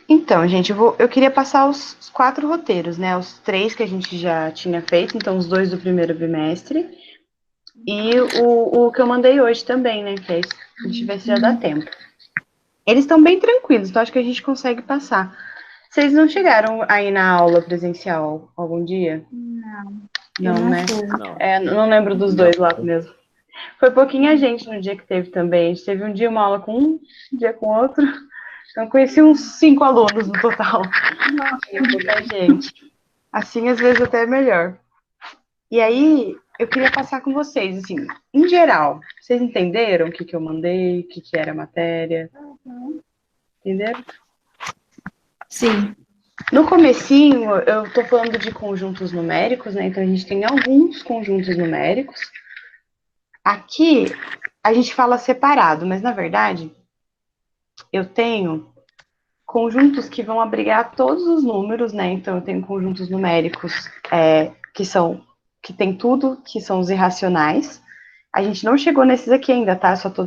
Então, gente, eu queria passar os 4 roteiros, né? Os 3 que a gente já tinha feito, então os 2 do primeiro bimestre e o que eu mandei hoje também, né? Que é isso, a gente vê se já dá tempo. Eles estão bem tranquilos, então acho que a gente consegue passar. Vocês não chegaram aí na aula presencial algum dia? Não, né? Não lembro dos dois lá mesmo. Foi pouquinha gente no dia que teve também. A gente teve um dia uma aula com um dia com outro. Então, conheci uns 5 alunos no total. Tinha pouca gente. Assim, às vezes, até é melhor. E aí, eu queria passar com vocês, assim, em geral, vocês entenderam o que eu mandei, o que era a matéria? Entenderam? Sim. No comecinho, eu tô falando de conjuntos numéricos, né? Então, a gente tem alguns conjuntos numéricos. Aqui, a gente fala separado, mas, na verdade, eu tenho conjuntos que vão abrigar todos os números, né? Então, eu tenho conjuntos numéricos que tem tudo, que são os irracionais. A gente não chegou nesses aqui ainda, tá? Só tô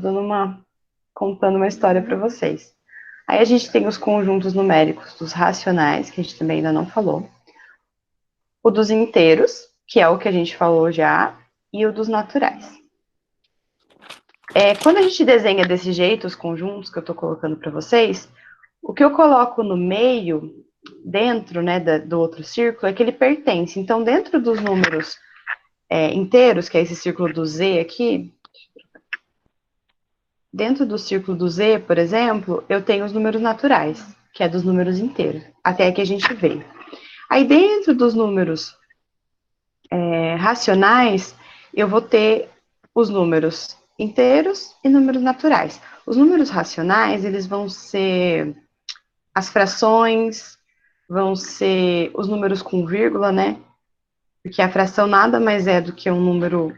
contando uma história para vocês. Aí a gente tem os conjuntos numéricos dos racionais, que a gente também ainda não falou. O dos inteiros, que é o que a gente falou já, e o dos naturais. Quando a gente desenha desse jeito os conjuntos que eu tô colocando para vocês, o que eu coloco no meio, dentro, né, do outro círculo, é que ele pertence. Então, dentro dos números inteiros, que é esse círculo do Z aqui, dentro do círculo do Z, por exemplo, eu tenho os números naturais, que é dos números inteiros, até que a gente veio. Aí, dentro dos números racionais, eu vou ter os números inteiros e números naturais. Os números racionais, eles vão ser as frações, vão ser os números com vírgula, né? Porque a fração nada mais é do que um número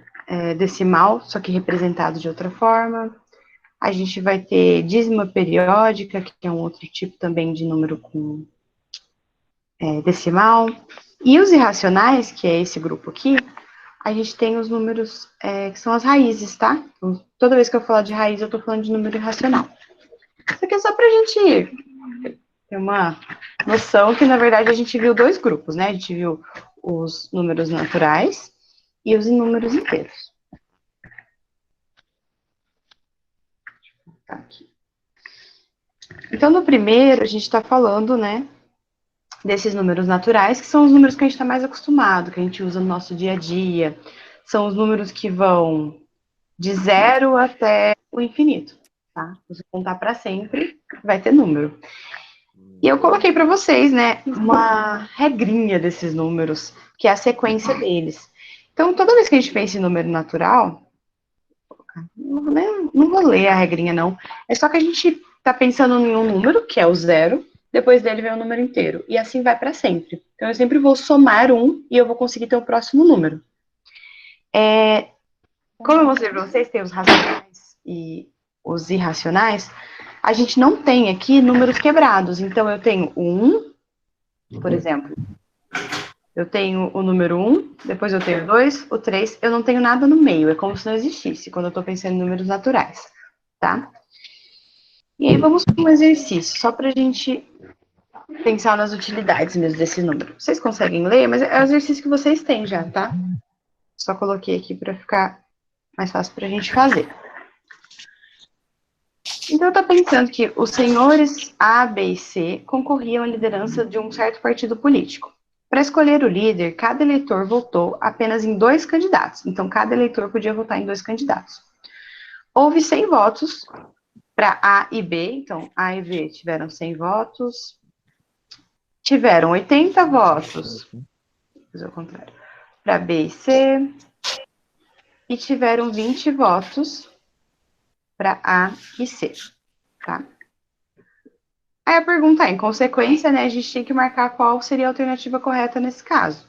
decimal, só que representado de outra forma. A gente vai ter dízima periódica, que é um outro tipo também de número com decimal. E os irracionais, que é esse grupo aqui, a gente tem os números que são as raízes, tá? Então, toda vez que eu falar de raiz, eu tô falando de número irracional. Isso aqui é só pra gente ter uma noção que, na verdade, a gente viu 2 grupos, né? A gente viu os números naturais e os números inteiros. Tá aqui. Então, no primeiro, a gente está falando, né, desses números naturais, que são os números que a gente está mais acostumado, que a gente usa no nosso dia a dia. São os números que vão de 0 até o infinito, tá? Se você contar para sempre, vai ter número. E eu coloquei para vocês, né, uma regrinha desses números, que é a sequência deles. Então, toda vez que a gente pensa em número natural, não vou ler a regrinha, não. É só que a gente está pensando em um número, que é o 0, depois dele vem o número inteiro. E assim vai para sempre. Então, eu sempre vou somar um e eu vou conseguir ter o próximo número. Como eu mostrei para vocês, tem os racionais e os irracionais. A gente não tem aqui números quebrados. Então, eu tenho o 1, por exemplo. Eu tenho o número 1, depois eu tenho o 2, o 3. Eu não tenho nada no meio. É como se não existisse, quando eu estou pensando em números naturais, tá? E aí vamos para um exercício, só para a gente pensar nas utilidades mesmo desse número. Vocês conseguem ler, mas é o exercício que vocês têm já, tá? Só coloquei aqui para ficar mais fácil para a gente fazer. Então, eu estou pensando que os senhores A, B e C concorriam à liderança de um certo partido político. Para escolher o líder, cada eleitor votou apenas em 2 candidatos. Então, cada eleitor podia votar em 2 candidatos. Houve 100 votos para A e B. Então, A e B tiveram 100 votos. Tiveram 80 votos. Vou fazer o contrário. Para B e C. E tiveram 20 votos para A e C. Tá? Aí a pergunta é, em consequência, né, a gente tem que marcar qual seria a alternativa correta nesse caso.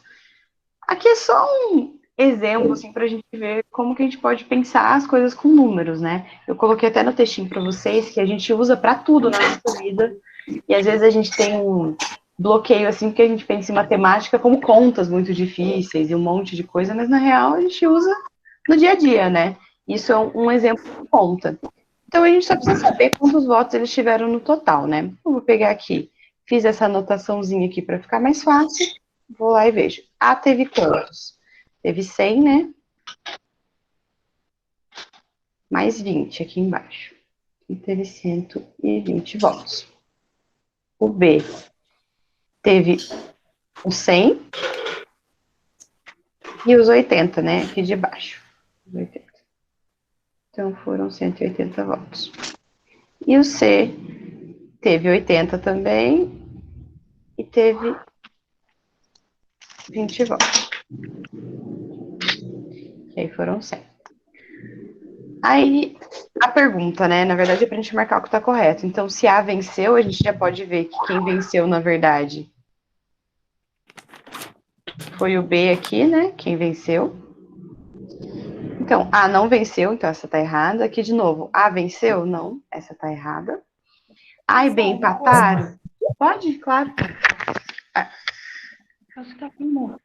Aqui é só um exemplo, assim, para a gente ver como que a gente pode pensar as coisas com números, né? Eu coloquei até no textinho para vocês que a gente usa para tudo na nossa vida, e às vezes a gente tem um bloqueio, assim, porque a gente pensa em matemática como contas muito difíceis e um monte de coisa, mas na real a gente usa no dia a dia, né? Isso é um exemplo de conta. Então, a gente só precisa saber quantos votos eles tiveram no total, né? Eu vou pegar aqui, fiz essa anotaçãozinha aqui para ficar mais fácil. Vou lá e vejo. A teve quantos? Teve 100, né? Mais 20 aqui embaixo. E teve 120 votos. O B teve os 100 e os 80, né? Aqui de baixo. 80. Então, foram 180 votos. E o C teve 80 também e teve 20 votos. E aí foram 100. Aí, a pergunta, né? Na verdade, é pra gente marcar o que tá correto. Então, se A venceu, a gente já pode ver que quem venceu, na verdade, foi o B aqui, né? Quem venceu. Então, A não venceu, então essa tá errada. Aqui de novo, A venceu? Não, essa tá errada. A e B empataram? Pode, claro. Acho que afirmou.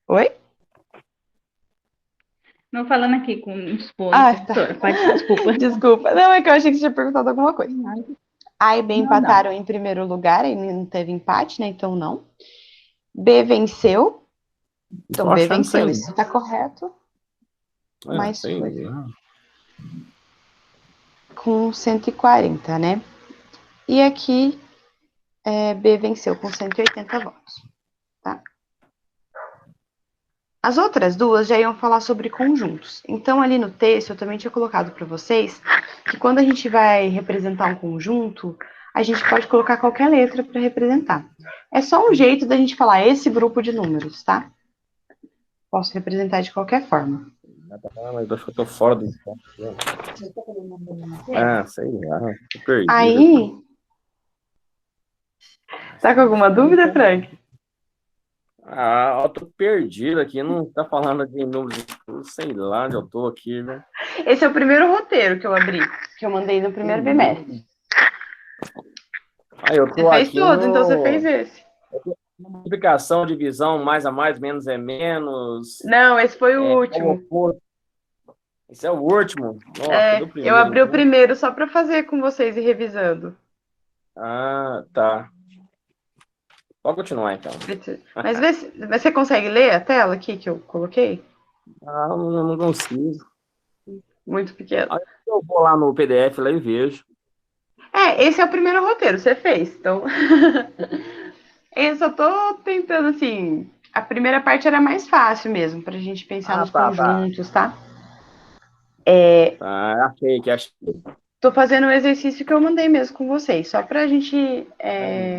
Oi? Não falando aqui com o esposo, Ah, professora. tá. Pode, desculpa. Desculpa. Não, é que eu achei que você tinha perguntado alguma coisa. A e B Não, empataram em primeiro lugar, aí não teve empate, né? Então não. B venceu. Então Tô B achando venceu, sem. isso tá correto. Mas Sem. foi com 140, né? E aqui B venceu com 180 votos. Tá? As outras duas já iam falar sobre conjuntos. Então, ali no texto, eu também tinha colocado para vocês que quando a gente vai representar um conjunto, a gente pode colocar qualquer letra para representar. É só um jeito da gente falar esse grupo de números, tá? Posso representar de qualquer forma. Mas acho que eu tô fora do encontro. Sei lá. Tô perdido. Aí. Tá com alguma dúvida, Frank? Eu tô perdido aqui. Não tá falando de números. Sei lá onde eu tô aqui, né? Esse é o primeiro roteiro que eu abri, que eu mandei no primeiro bimestre. Eu tô Você fez aqui todos, então você fez esse. multiplicação, divisão, mais a mais, menos é menos. Não, esse foi o último. Esse é o último. Nossa, do Eu primeiro. abri o primeiro só para fazer com vocês e revisando. Tá. Pode continuar, então. Mas você consegue ler a tela aqui que eu coloquei? Não consigo. Muito pequeno. Eu vou lá no PDF lá e vejo. Esse é o primeiro roteiro, você fez. Então, eu só tô tentando, assim... A primeira parte era mais fácil mesmo, pra gente pensar nos conjuntos, tá? Achei. Tô fazendo o exercício que eu mandei mesmo com vocês, só pra gente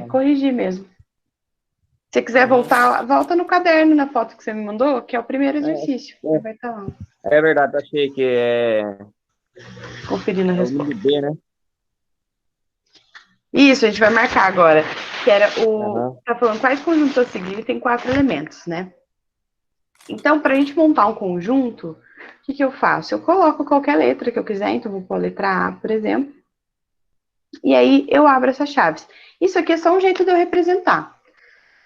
corrigir mesmo. Se você quiser voltar, volta no caderno, na foto que você me mandou, que é o primeiro exercício. Vai estar lá. É verdade, achei que é... Conferindo a resposta. O B, né? Isso, a gente vai marcar agora. Que era o... Tá falando quais conjuntos a seguir tem 4 elementos, né? Então, pra gente montar um conjunto, o que eu faço? Eu coloco qualquer letra que eu quiser, então vou pôr a letra A, por exemplo. E aí eu abro essas chaves. Isso aqui é só um jeito de eu representar.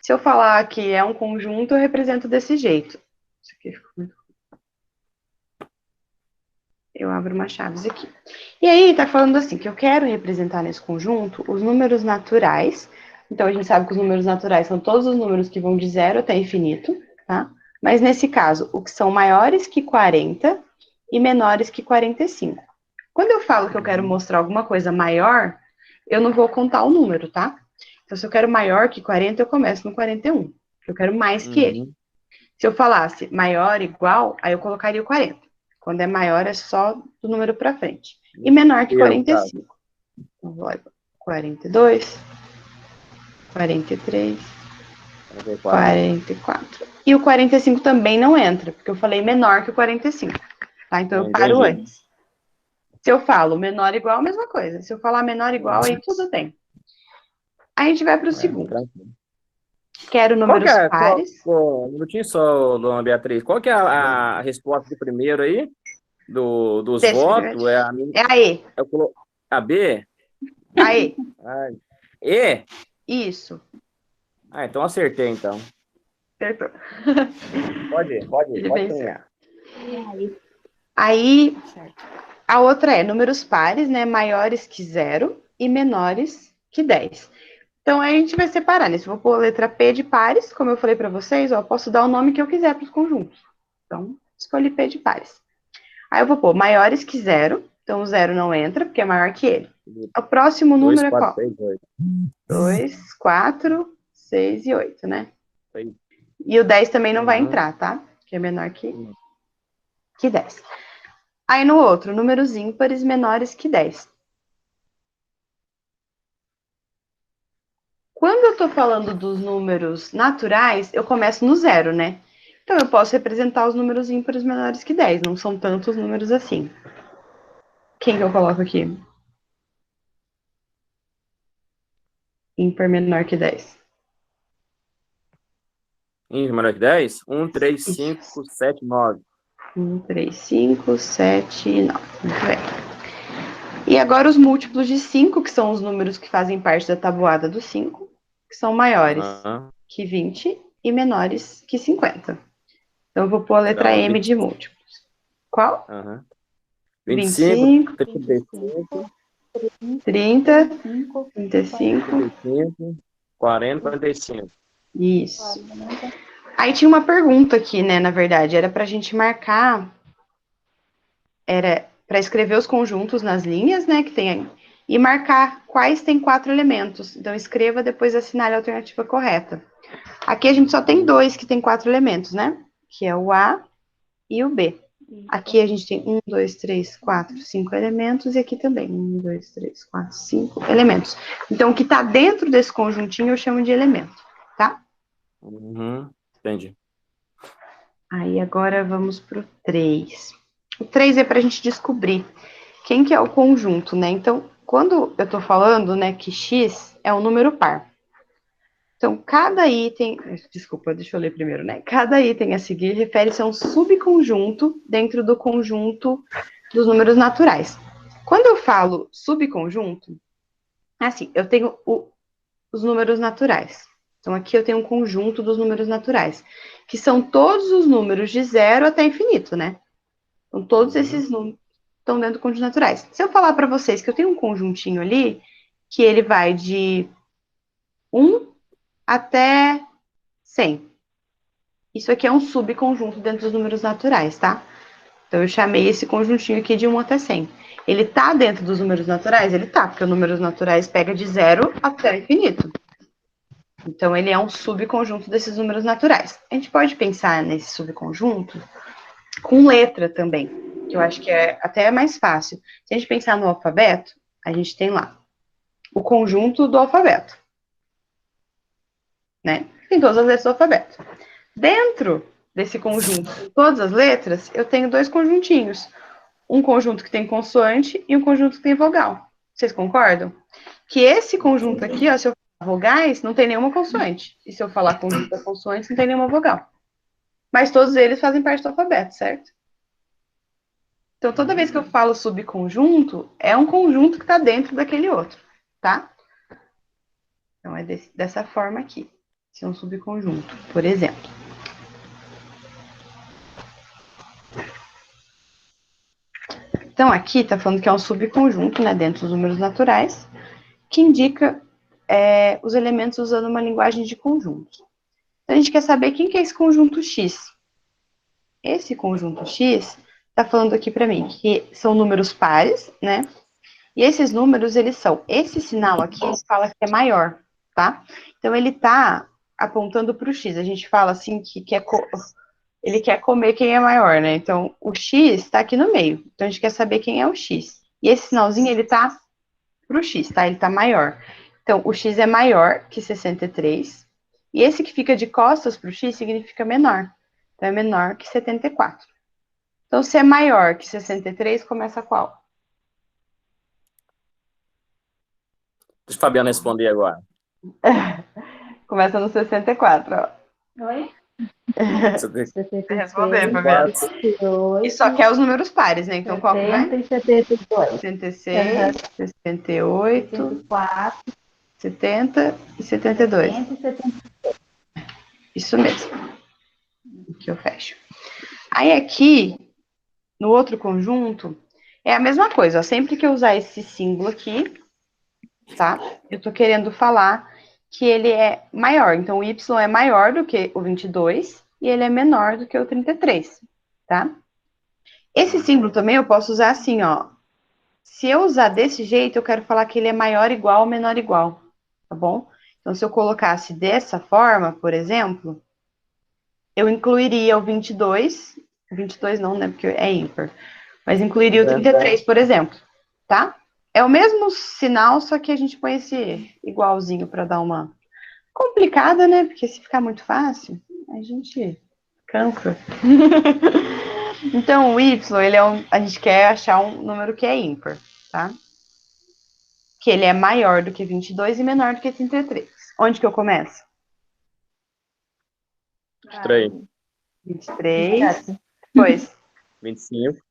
Se eu falar que é um conjunto, eu represento desse jeito. Isso aqui ficou muito... Eu abro umas chaves aqui. E aí, tá falando assim, que eu quero representar nesse conjunto os números naturais. Então, a gente sabe que os números naturais são todos os números que vão de 0 até infinito, tá? Mas, nesse caso, o que são maiores que 40 e menores que 45. Quando eu falo que eu quero mostrar alguma coisa maior, eu não vou contar o número, tá? Então, se eu quero maior que 40, eu começo no 41. Eu quero mais que ele. Se eu falasse maior, igual, aí eu colocaria o 40. Quando é maior, é só do número para frente. E menor que 45. Então, vou lá, 42, 43, 44. E o 45 também não entra, porque eu falei menor que o 45. Tá? Então, eu paro antes. Se eu falo menor igual, a mesma coisa. Se eu falar menor igual, aí tudo bem. Aí a gente vai para o segundo. Quero números pares. Um minutinho só, dona Beatriz. Qual que é a resposta do primeiro aí? Dos votos? É a E. A B? A E. E? Isso. Então acertei, então. Acertou. Pode terminar. Aí, certo. A outra é números pares, né? Maiores que 0 e menores que 10. Então, aí a gente vai separar, né? Se eu vou pôr a letra P de pares, como eu falei para vocês, ó, eu posso dar o nome que eu quiser para os conjuntos. Então, escolhi P de pares. Aí eu vou pôr maiores que 0. Então, o 0 não entra, porque é maior que ele. O próximo 2, número é 4, qual? 6, 8. 2, 4, 6 e 8, né? 6. E o 10 também não vai Uhum. entrar, tá? Que é menor que 10. Aí no outro, números ímpares menores que 10. Quando eu estou falando dos números naturais, eu começo no 0, né? Então eu posso representar os números ímpares menores que 10. Não são tantos números assim. Quem que eu coloco aqui? Ímpar menor que 10. Menor que 10? 1, 3, Isso. 5, 7, 9. 1, 3, 5, 7 e 9. Muito bem. E agora os múltiplos de 5, que são os números que fazem parte da tabuada do 5, que são maiores que 20 e menores que 50. Então eu vou pôr a letra Então, M de múltiplos. Qual? 25, 25, 35, 30, 35, 35. 35, 40, 45. Isso. Aí tinha uma pergunta aqui, né, na verdade, era pra gente marcar, era para escrever os conjuntos nas linhas, né, que tem aí, e marcar quais tem 4 elementos. Então escreva, depois assinale a alternativa correta. Aqui a gente só tem 2 que tem 4 elementos, né, que é o A e o B. Aqui a gente tem 1, 2, 3, 4, 5 elementos, e aqui também 1, 2, 3, 4, 5 elementos. Então o que está dentro desse conjuntinho eu chamo de elemento, tá? Entendi. Aí agora vamos para o 3. O 3 é para a gente descobrir quem que é o conjunto, né? Então, quando eu estou falando, né, que x é um número par. Então, cada item... Desculpa, deixa eu ler primeiro, né? Cada item a seguir refere-se a um subconjunto dentro do conjunto dos números naturais. Quando eu falo subconjunto, assim, eu tenho os números naturais. Então, aqui eu tenho um conjunto dos números naturais, que são todos os números de 0 até infinito, né? Então, todos esses números estão dentro do conjunto naturais. Se eu falar para vocês que eu tenho um conjuntinho ali, que ele vai de 1 até 100. Isso aqui é um subconjunto dentro dos números naturais, tá? Então, eu chamei esse conjuntinho aqui de 1 até 100. Ele tá dentro dos números naturais? Ele tá, porque os números naturais pega de 0 até infinito. Então, ele é um subconjunto desses números naturais. A gente pode pensar nesse subconjunto com letra também, que eu acho que é até mais fácil. Se a gente pensar no alfabeto, a gente tem lá o conjunto do alfabeto, né? Tem todas as letras do alfabeto. Dentro desse conjunto, com todas as letras, eu tenho 2 conjuntinhos. Um conjunto que tem consoante e um conjunto que tem vogal. Vocês concordam? Que esse conjunto aqui, ó, se eu falar vogais, não tem nenhuma consoante. E se eu falar conjunto das consoantes, não tem nenhuma vogal. Mas todos eles fazem parte do alfabeto, certo? Então, toda vez que eu falo subconjunto, é um conjunto que está dentro daquele outro, tá? Então, é dessa forma aqui. Esse é um subconjunto, por exemplo. Então, aqui está falando que é um subconjunto, né, dentro dos números naturais, que indica os elementos usando uma linguagem de conjuntos. Então, a gente quer saber quem que é esse conjunto X. Esse conjunto X está falando aqui para mim que são números pares, né? E esses números, eles são... Esse sinal aqui, ele fala que é maior, tá? Então, ele tá apontando para o X. A gente fala assim que ele quer comer quem é maior, né? Então, o X está aqui no meio. Então, a gente quer saber quem é o X. E esse sinalzinho, ele tá para o X, tá? Ele tá maior. Então, o X é maior que 63. E esse que fica de costas para o X significa menor. Então, é menor que 74. Então, se é maior que 63, começa qual? Deixa a Fabiana responder agora. Começa no 64, ó. Oi? Você tem que Responder, Fabiana. 68, E só quer os números pares, né? Então, qual que vai? 70 e 72. 66, 68, 64, 70 e 72. 70 e 72. Isso mesmo. Aqui eu fecho. Aí aqui, no outro conjunto, É a mesma coisa, ó, sempre que eu usar esse símbolo aqui, tá? Eu tô querendo falar que ele é maior. Então, o Y é maior do que o 22 e ele é menor do que o 33, tá? Esse símbolo também eu posso usar assim, ó. Se eu usar desse jeito, eu quero falar que ele é maior igual ou menor igual, tá bom? Então, se eu colocasse dessa forma, por exemplo, eu incluiria o 22 não, né, porque é ímpar, mas incluiria o 33, por exemplo, tá? É o mesmo sinal, só que a gente põe esse igualzinho para dar uma complicada, né? Porque se ficar muito fácil, a gente cansa. Então, o Y, a gente quer achar um número que é ímpar, tá? Que ele é maior do que 22 e menor do que 33. Onde que eu começo? 23, 23. Depois. 25,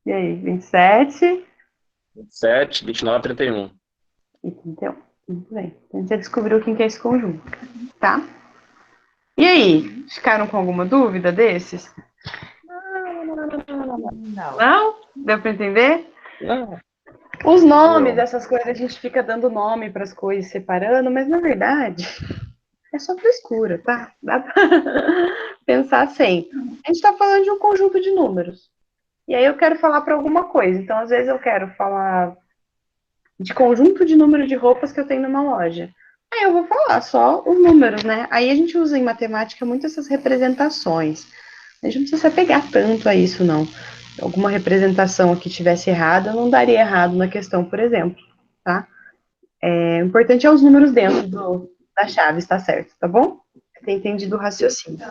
E aí? 27 27, 29, 31. e 31. Muito bem. Então, a gente já descobriu quem que é esse conjunto, tá? E aí? Ficaram com alguma dúvida desses? Não. Não? Deu para entender? Não. Os nomes Deu. dessas coisas, a gente fica dando nome para as coisas, separando, mas na verdade é só frescura, tá? Dá pra pensar assim. A gente está falando de um conjunto de números. E aí eu quero falar para alguma coisa. Então, às vezes, eu quero falar de conjunto de números de roupas que eu tenho numa loja. Aí eu vou falar só os números, né? Aí a gente usa em matemática muito essas representações. A gente não precisa se apegar tanto a isso, não. Alguma representação aqui tivesse errada, não daria errado na questão, por exemplo, tá? O importante é os números dentro da chave, está certo, tá bom? Ter entendido o raciocínio.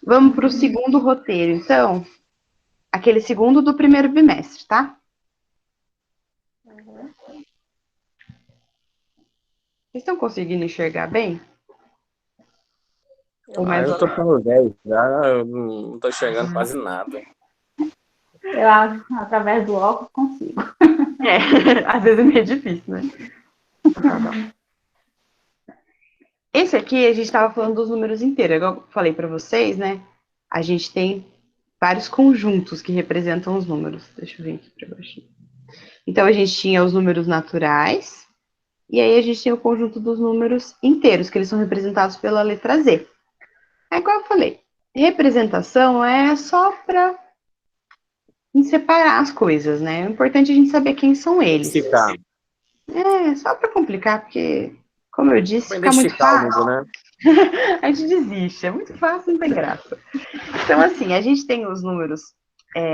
Vamos para o segundo roteiro, então. Aquele segundo do primeiro bimestre, tá? Vocês estão conseguindo enxergar bem? Ou mais Eu tô ficando velho já, eu não tô enxergando quase nada. Eu acho que através do óculos consigo. às vezes é meio difícil, né? Esse aqui a gente estava falando dos números inteiros. Igual eu falei para vocês, né? A gente tem vários conjuntos que representam os números. Deixa eu ver aqui para baixo. Então a gente tinha os números naturais, e aí a gente tem o conjunto dos números inteiros, que eles são representados pela letra Z. É igual eu falei, representação é só para separar as coisas, né? O importante é a gente saber quem são eles. Identificar. Só para complicar, porque, como eu disse, Pra fica muito identificar o fácil, número, né? a gente desiste. É muito fácil, não tem graça. Então, assim, a gente tem os números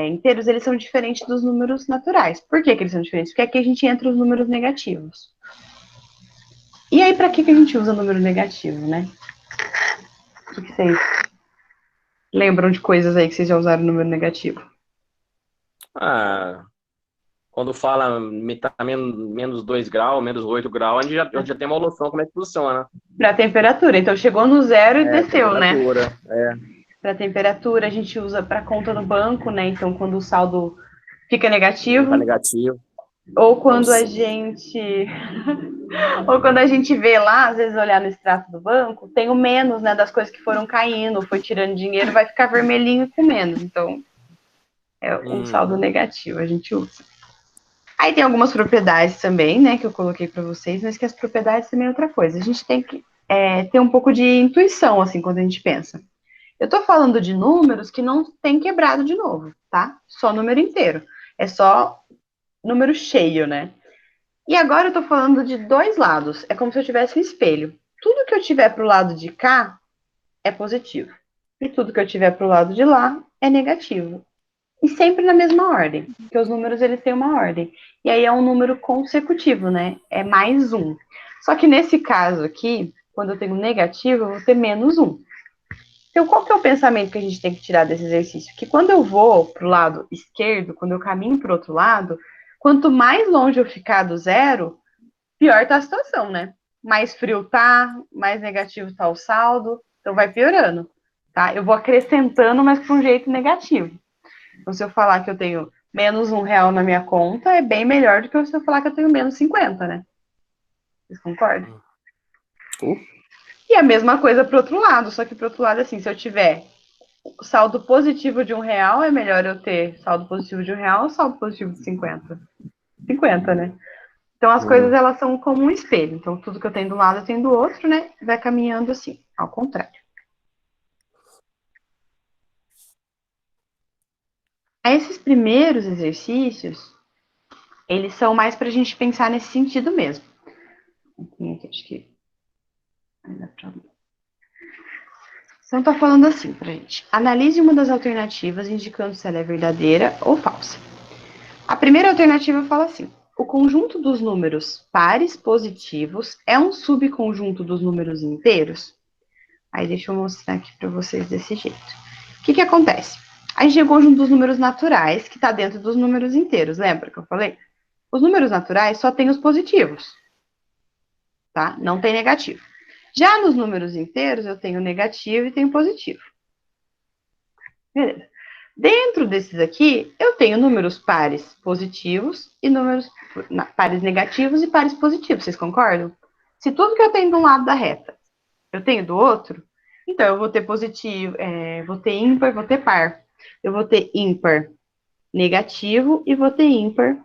inteiros, eles são diferentes dos números naturais. Por que eles são diferentes? Porque aqui a gente entra os números negativos. E aí, para que a gente usa número negativo, né? O que vocês lembram de coisas aí que vocês já usaram número negativo? Ah, quando fala tá menos 2 graus, menos 8 graus, a gente já tem uma noção como é que funciona. Para temperatura. Então, chegou no zero e desceu, né? Temperatura. Para temperatura, a gente usa para conta no banco, né? Então, quando o saldo fica negativo. Tá negativo. Ou quando a gente. Ou quando a gente vê lá, às vezes olhar no extrato do banco, tem o menos, né? Das coisas que foram caindo, foi tirando dinheiro, vai ficar vermelhinho com menos. Então, é um saldo negativo, a gente usa. Aí tem algumas propriedades também, né? Que eu coloquei para vocês, mas que as propriedades também é outra coisa. A gente tem que ter um pouco de intuição, assim, quando a gente pensa. Eu tô falando de números que não tem quebrado de novo, tá? Só número inteiro. É só número cheio, né? E agora eu tô falando de dois lados. É como se eu tivesse um espelho. Tudo que eu tiver pro lado de cá é positivo. E tudo que eu tiver pro lado de lá é negativo. E sempre na mesma ordem. Porque os números, eles têm uma ordem. E aí é um número consecutivo, né? É mais um. Só que nesse caso aqui, quando eu tenho negativo, eu vou ter menos um. Então, qual que é o pensamento que a gente tem que tirar desse exercício? Que quando eu vou para o lado esquerdo, quando eu caminho para o outro lado, quanto mais longe eu ficar do zero, pior tá a situação, né? Mais frio tá, mais negativo tá o saldo, então vai piorando, tá? Eu vou acrescentando, mas para um jeito negativo. Então, se eu falar que eu tenho menos R$1 na minha conta, é bem melhor do que se eu falar que eu tenho menos 50, né? Vocês concordam? E a mesma coisa para o outro lado, só que para o outro lado, assim, se eu tiver o saldo positivo de R$ 1, é melhor eu ter saldo positivo de R$ 1 ou saldo positivo de 50? 50, né? Então, as coisas, elas são como um espelho. Então, tudo que eu tenho de um lado, eu tenho do outro, né? Vai caminhando assim, ao contrário. Esses primeiros exercícios, eles são mais para a gente pensar nesse sentido mesmo. Aqui, acho que... Então, está falando assim para a gente. Analise uma das alternativas, indicando se ela é verdadeira ou falsa. A primeira alternativa fala assim: o conjunto dos números pares positivos é um subconjunto dos números inteiros? Aí deixa eu mostrar aqui para vocês desse jeito. O que acontece? A gente tem o conjunto dos números naturais, que está dentro dos números inteiros. Lembra que eu falei? Os números naturais só tem os positivos, tá? Não tem negativo. Já nos números inteiros, eu tenho negativo e tenho positivo. Beleza. Dentro desses aqui, eu tenho números pares positivos e números pares negativos e pares positivos. Vocês concordam? Se tudo que eu tenho de um lado da reta, eu tenho do outro, então eu vou ter positivo, vou ter ímpar, vou ter par. Eu vou ter ímpar negativo e vou ter ímpar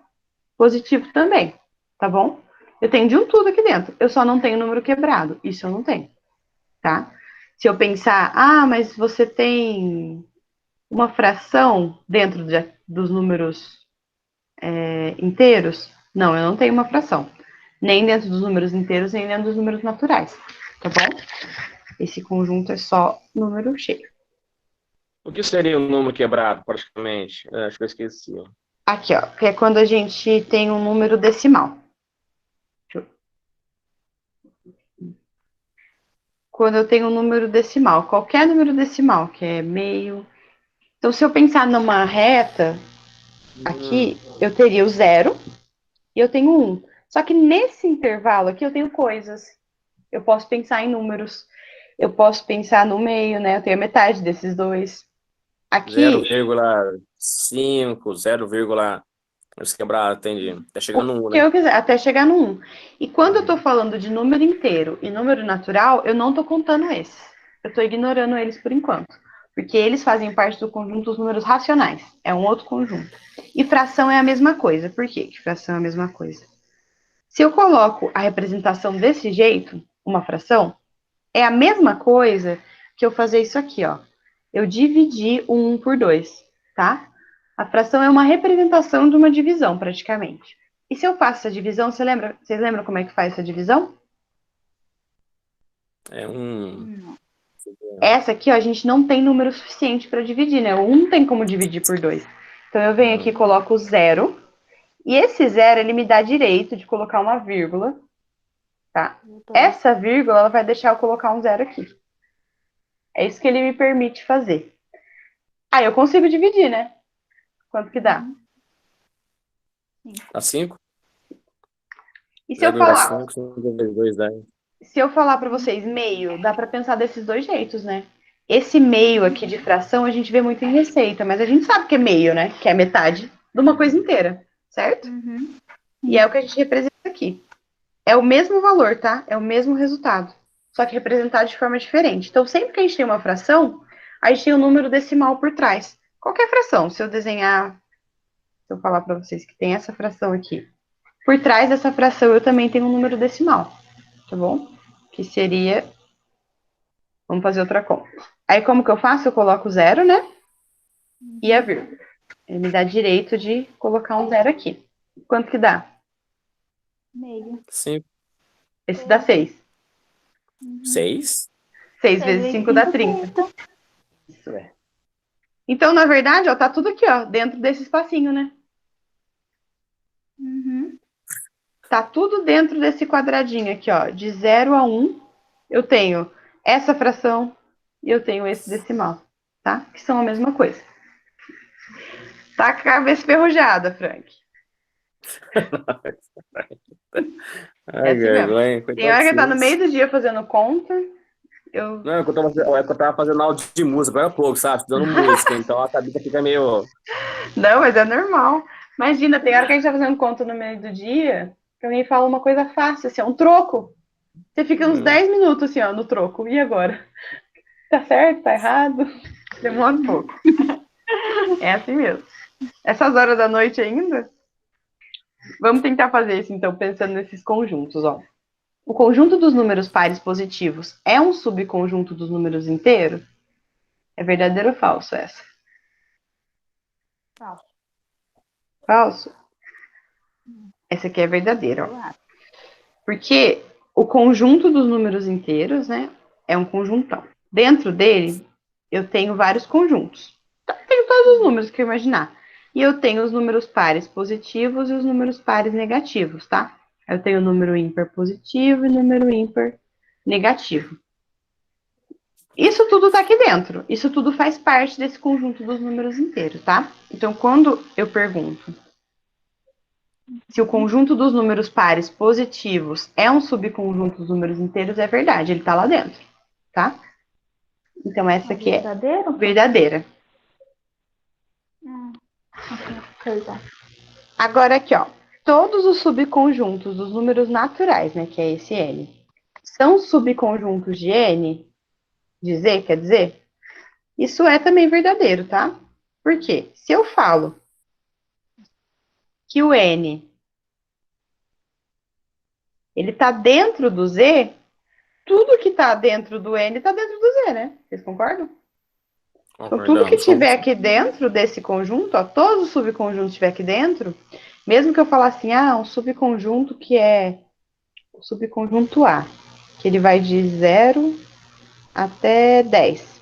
positivo também, tá bom? Eu tenho de um tudo aqui dentro. Eu só não tenho número quebrado. Isso eu não tenho, tá? Se eu pensar, mas você tem uma fração dentro dos números inteiros? Não, eu não tenho uma fração. Nem dentro dos números inteiros, nem dentro dos números naturais, tá bom? Esse conjunto é só número cheio. O que seria um número quebrado, praticamente? Acho que eu esqueci. Aqui, ó, que é quando a gente tem um número decimal. Quando eu tenho um número decimal, qualquer número decimal, que é meio. Então, se eu pensar numa reta, aqui, eu teria o 0 e eu tenho 1. Só que nesse intervalo aqui, eu tenho coisas. Eu posso pensar em números. Eu posso pensar no meio, né? Eu tenho a metade desses dois. Aqui, 0,5, 0, quebrado, entendi. Até chegar no 1, que né? eu quiser, até chegar no 1. E quando eu estou falando de número inteiro e número natural, eu não estou contando esses. Eu estou ignorando eles por enquanto. Porque eles fazem parte do conjunto dos números racionais. É um outro conjunto. E fração é a mesma coisa. Por quê que fração é a mesma coisa? Se eu coloco a representação desse jeito, uma fração, é a mesma coisa que eu fazer isso aqui, ó. Eu dividi o 1 por 2, tá? A fração é uma representação de uma divisão, praticamente. E se eu faço essa divisão, vocês lembram como é que faz essa divisão? Essa aqui, ó, a gente não tem número suficiente para dividir, né? O 1 não tem como dividir por 2. Então, eu venho aqui e coloco o 0. E esse 0, ele me dá direito de colocar uma vírgula, tá? Essa vírgula, ela vai deixar eu colocar um 0 aqui. É isso que ele me permite fazer. Aí eu consigo dividir, né? Quanto que dá? Dá 5? E se eu falar? 0,5, 5 vezes 2 dá. Se eu falar para vocês meio, dá para pensar desses dois jeitos, né? Esse meio aqui de fração a gente vê muito em receita, mas a gente sabe que é meio, né? Que é metade de uma coisa inteira, certo? E é o que a gente representa aqui. É o mesmo valor, tá? É o mesmo resultado, só que representado de forma diferente. Então, sempre que a gente tem uma fração, a gente tem um número decimal por trás. Qualquer fração, se eu desenhar, se eu falar para vocês que tem essa fração aqui, por trás dessa fração eu também tenho um número decimal, tá bom? Que seria... Vamos fazer outra conta. Aí, como que eu faço? Eu coloco 0, né? E a vírgula. Ele me dá direito de colocar um 0 aqui. Quanto que dá? Meio. 5. Esse dá 6. 6? 6 vezes 5 dá 30. Isso é. Então, na verdade, ó, tá tudo aqui, ó, dentro desse espacinho, né? Tá tudo dentro desse quadradinho aqui, ó. De 0 a 1, eu tenho essa fração e eu tenho esse decimal, tá? Que são a mesma coisa. Tá com a cabeça enferrujada, Frank. Ai, assim vergonha. Tem hora que tá no meio do dia fazendo conta. Não, é que eu tava fazendo aula de música agora há pouco, sabe? Estudando música, então a cabeça fica meio... Não, mas é normal. Imagina, tem hora que a gente tá fazendo conta no meio do dia, que alguém fala uma coisa fácil, assim, um troco. Você fica uns 10 minutos, assim, ó, no troco. E agora? Tá certo? Tá errado? Demora um pouco. É assim mesmo. Essas horas da noite ainda? Vamos tentar fazer isso, então, pensando nesses conjuntos, ó. O conjunto dos números pares positivos é um subconjunto dos números inteiros? É verdadeiro ou falso essa? Falso. Falso? Essa aqui é verdadeira, Eu ó. acho. Porque o conjunto dos números inteiros, né, é um conjuntão. Dentro dele, eu tenho vários conjuntos. Então, eu tenho todos os números que eu imaginar. E eu tenho os números pares positivos e os números pares negativos, tá? Eu tenho o número ímpar positivo e número ímpar negativo. Isso tudo tá aqui dentro. Isso tudo faz parte desse conjunto dos números inteiros, tá? Então, quando eu pergunto se o conjunto dos números pares positivos é um subconjunto dos números inteiros, é verdade, ele tá lá dentro, tá? Então, essa É aqui é verdadeiro? verdadeira. Coisa. Agora aqui, ó. Todos os subconjuntos dos números naturais, né, que é esse N, são subconjuntos de N, de Z, quer dizer? Isso é também verdadeiro, tá? Por quê? Se eu falo que o N ele tá dentro do Z, tudo que tá dentro do N tá dentro do Z, né? Vocês concordam? Então, tudo que Concordamos. tiver aqui dentro desse conjunto, ó, todos os subconjuntos que tiver aqui dentro, mesmo que eu falar assim, um subconjunto que é o subconjunto A, que ele vai de 0 até 10.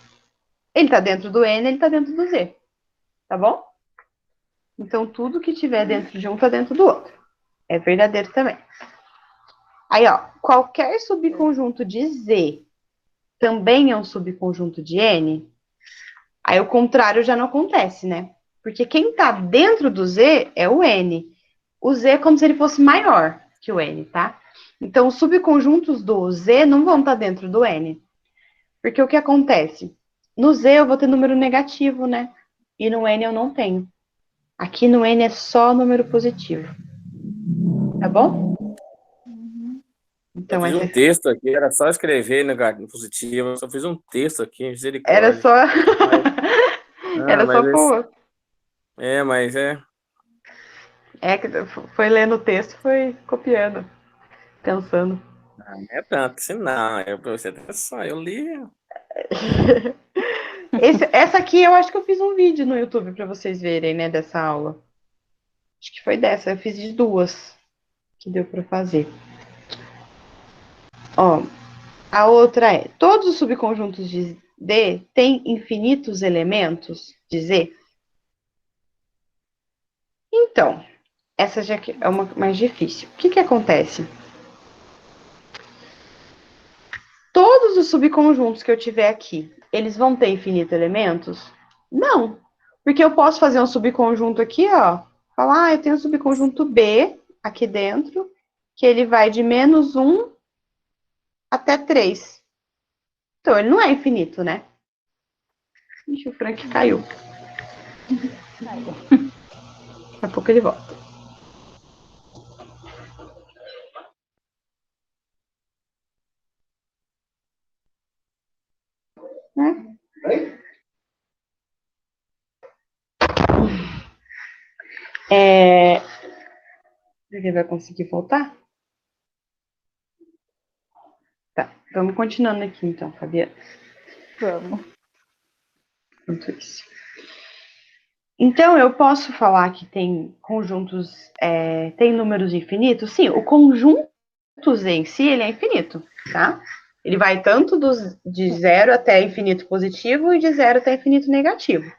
Ele tá dentro do N, ele tá dentro do Z, tá bom? Então, tudo que tiver dentro de um tá dentro do outro. É verdadeiro também. Aí, ó, qualquer subconjunto de Z também é um subconjunto de N? Aí o contrário já não acontece, né? Porque quem tá dentro do Z é o N. O Z é como se ele fosse maior que o N, tá? Então, os subconjuntos do Z não vão estar dentro do N. Porque o que acontece? No Z eu vou ter número negativo, né? E no N eu não tenho. Aqui no N é só número positivo. Tá bom? Eu Então, fiz essa um texto aqui, era só escrever no positivo, eu só fiz um texto aqui, era misericórdia. só. Mas, Era só por. mas é. É que foi lendo o texto, foi copiando, pensando. Não é tanto, assim, não. Eu prestei atenção, eu li. Essa aqui eu acho que eu fiz um vídeo no YouTube para vocês verem, né, dessa aula. Acho que foi dessa, eu fiz de duas que deu para fazer. Ó, a outra é: todos os subconjuntos de D têm infinitos elementos de Z? Então, essa já é uma mais difícil. O que que acontece? Todos os subconjuntos que eu tiver aqui, eles vão ter infinitos elementos? Não, porque eu posso fazer um subconjunto aqui, ó, falar, eu tenho um subconjunto B aqui dentro, que ele vai de -1 até 3. Então, ele não é infinito, né? Ixi, o Frank caiu. Daqui a pouco ele volta. Né? Ele vai conseguir voltar? Tá, vamos continuando aqui então, Fabiana. Vamos. Enquanto isso. Então, eu posso falar que tem conjuntos, tem números infinitos? Sim, o conjunto Z em si, ele é infinito, tá? Ele vai tanto de 0 até infinito positivo e de 0 até infinito negativo.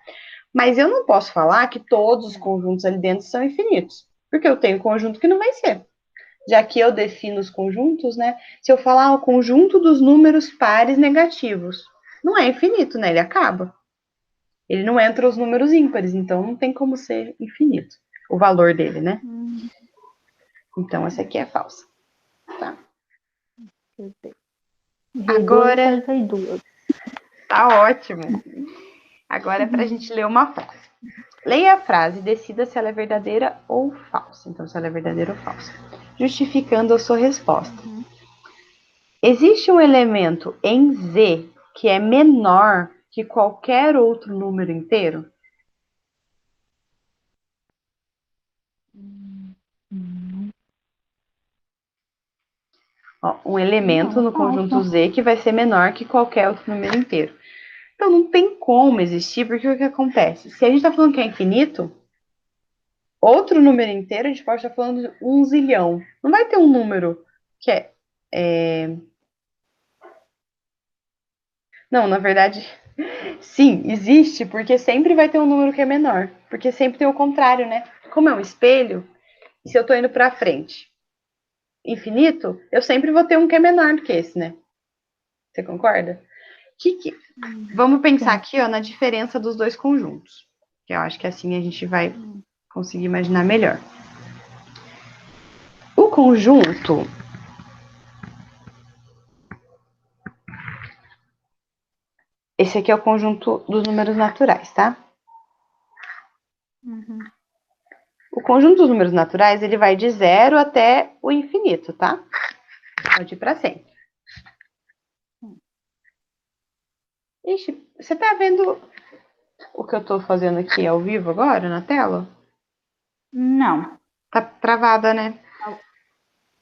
Mas eu não posso falar que todos os conjuntos ali dentro são infinitos, porque eu tenho conjunto que não vai ser. Já que eu defino os conjuntos, né? Se eu falar o conjunto dos números pares negativos, não é infinito, né? Ele acaba. Ele não entra os números ímpares, então não tem como ser infinito o valor dele, né? Então essa aqui é falsa. Tá? Agora tá ótimo. Agora é para a gente ler uma frase. Leia a frase e decida se ela é verdadeira ou falsa. Então, se ela é verdadeira ou falsa. Justificando a sua resposta. Existe um elemento em Z que é menor que qualquer outro número inteiro? Ó, um elemento no conjunto Z que vai ser menor que qualquer outro número inteiro. Então, não tem como existir, porque o que acontece? Se a gente está falando que é infinito, outro número inteiro, a gente pode estar falando de 1 zilhão. Não vai ter um número que Não, na verdade, sim, existe, porque sempre vai ter um número que é menor. Porque sempre tem o contrário, né? Como é um espelho, se eu estou indo para frente, infinito, eu sempre vou ter um que é menor do que esse, né? Você concorda? Vamos pensar aqui, ó, na diferença dos dois conjuntos. Que eu acho que assim a gente vai conseguir imaginar melhor. O conjunto esse aqui é o conjunto dos números naturais, tá? O conjunto dos números naturais, ele vai de 0 até o infinito, tá? Pode ir para sempre. Ixi, você tá vendo o que eu tô fazendo aqui ao vivo agora, na tela? Não. Tá travada, né?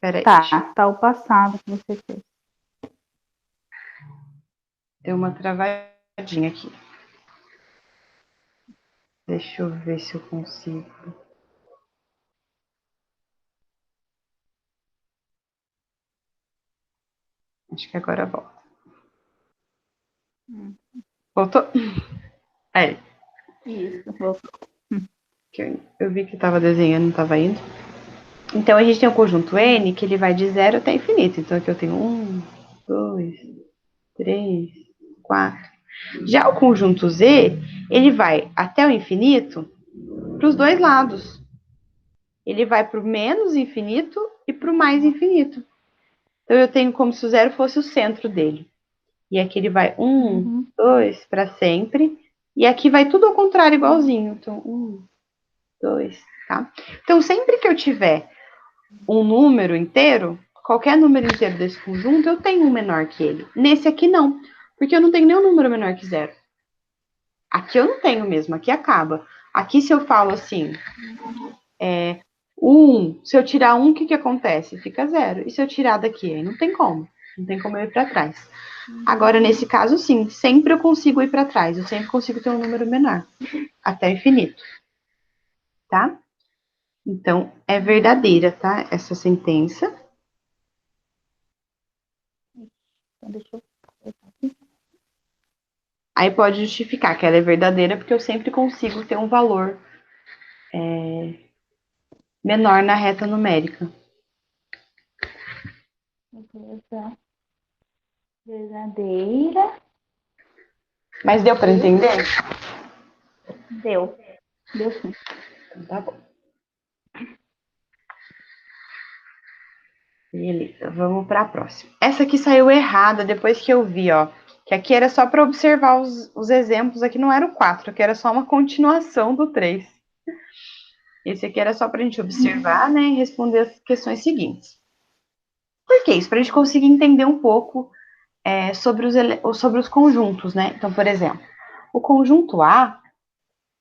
Peraí. Tá o passado que você fez. Deu uma travadinha aqui. Deixa eu ver se eu consigo. Acho que agora volta. Voltou? Aí. Isso, voltou. Eu vi que tava desenhando, não tava indo. Então, a gente tem o conjunto N, que ele vai de 0 até infinito. Então, aqui eu tenho 1, 2, 3, 4. Já o conjunto Z, ele vai até o infinito para os dois lados. Ele vai para o menos infinito e para o mais infinito. Então, eu tenho como se o zero fosse o centro dele. E aqui ele vai 1, 2, para sempre. E aqui vai tudo ao contrário, igualzinho. Então, 1, 2, tá? Então, sempre que eu tiver um número inteiro, qualquer número inteiro desse conjunto, eu tenho um menor que ele. Nesse aqui, não. Porque eu não tenho nenhum número menor que 0. Aqui eu não tenho mesmo, aqui acaba. Aqui, se eu falo assim, 1, se eu tirar 1, o que acontece? Fica 0. E se eu tirar daqui? Aí não tem como. Não tem como eu ir para trás. Agora, nesse caso, sim, sempre eu consigo ir para trás. Eu sempre consigo ter um número menor. Até infinito. Tá? Então, é verdadeira, tá? Essa sentença. Então, deixa eu... Aí pode justificar que ela é verdadeira, porque eu sempre consigo ter um valor menor na reta numérica. Verdadeira. Mas deu para entender? Deu. Deu sim. Então, tá bom. Beleza, vamos para a próxima. Essa aqui saiu errada depois que eu vi, ó. Que aqui era só para observar os exemplos. Aqui não era o 4, aqui era só uma continuação do 3. Esse aqui era só para a gente observar, né? E responder as questões seguintes. Por que isso? Para a gente conseguir entender um pouco sobre os conjuntos, né? Então, por exemplo, o conjunto A,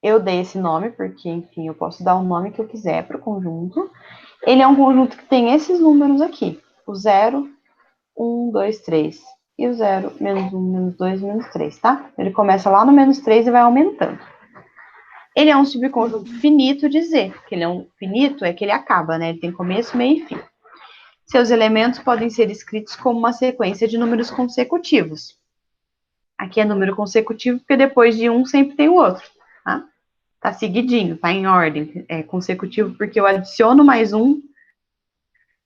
eu dei esse nome porque, enfim, eu posso dar o nome que eu quiser para o conjunto. Ele é um conjunto que tem esses números aqui. O 0, 1, 2, 3. E o 0, menos 1, menos 2, menos 3, tá? Ele começa lá no menos 3 e vai aumentando. Ele é um subconjunto finito de Z, porque ele é um finito, é que ele acaba, né? Ele tem começo, meio e fim. Seus elementos podem ser escritos como uma sequência de números consecutivos. Aqui é número consecutivo, porque depois de um sempre tem o outro, tá? Tá seguidinho, tá em ordem. É consecutivo porque eu adiciono mais um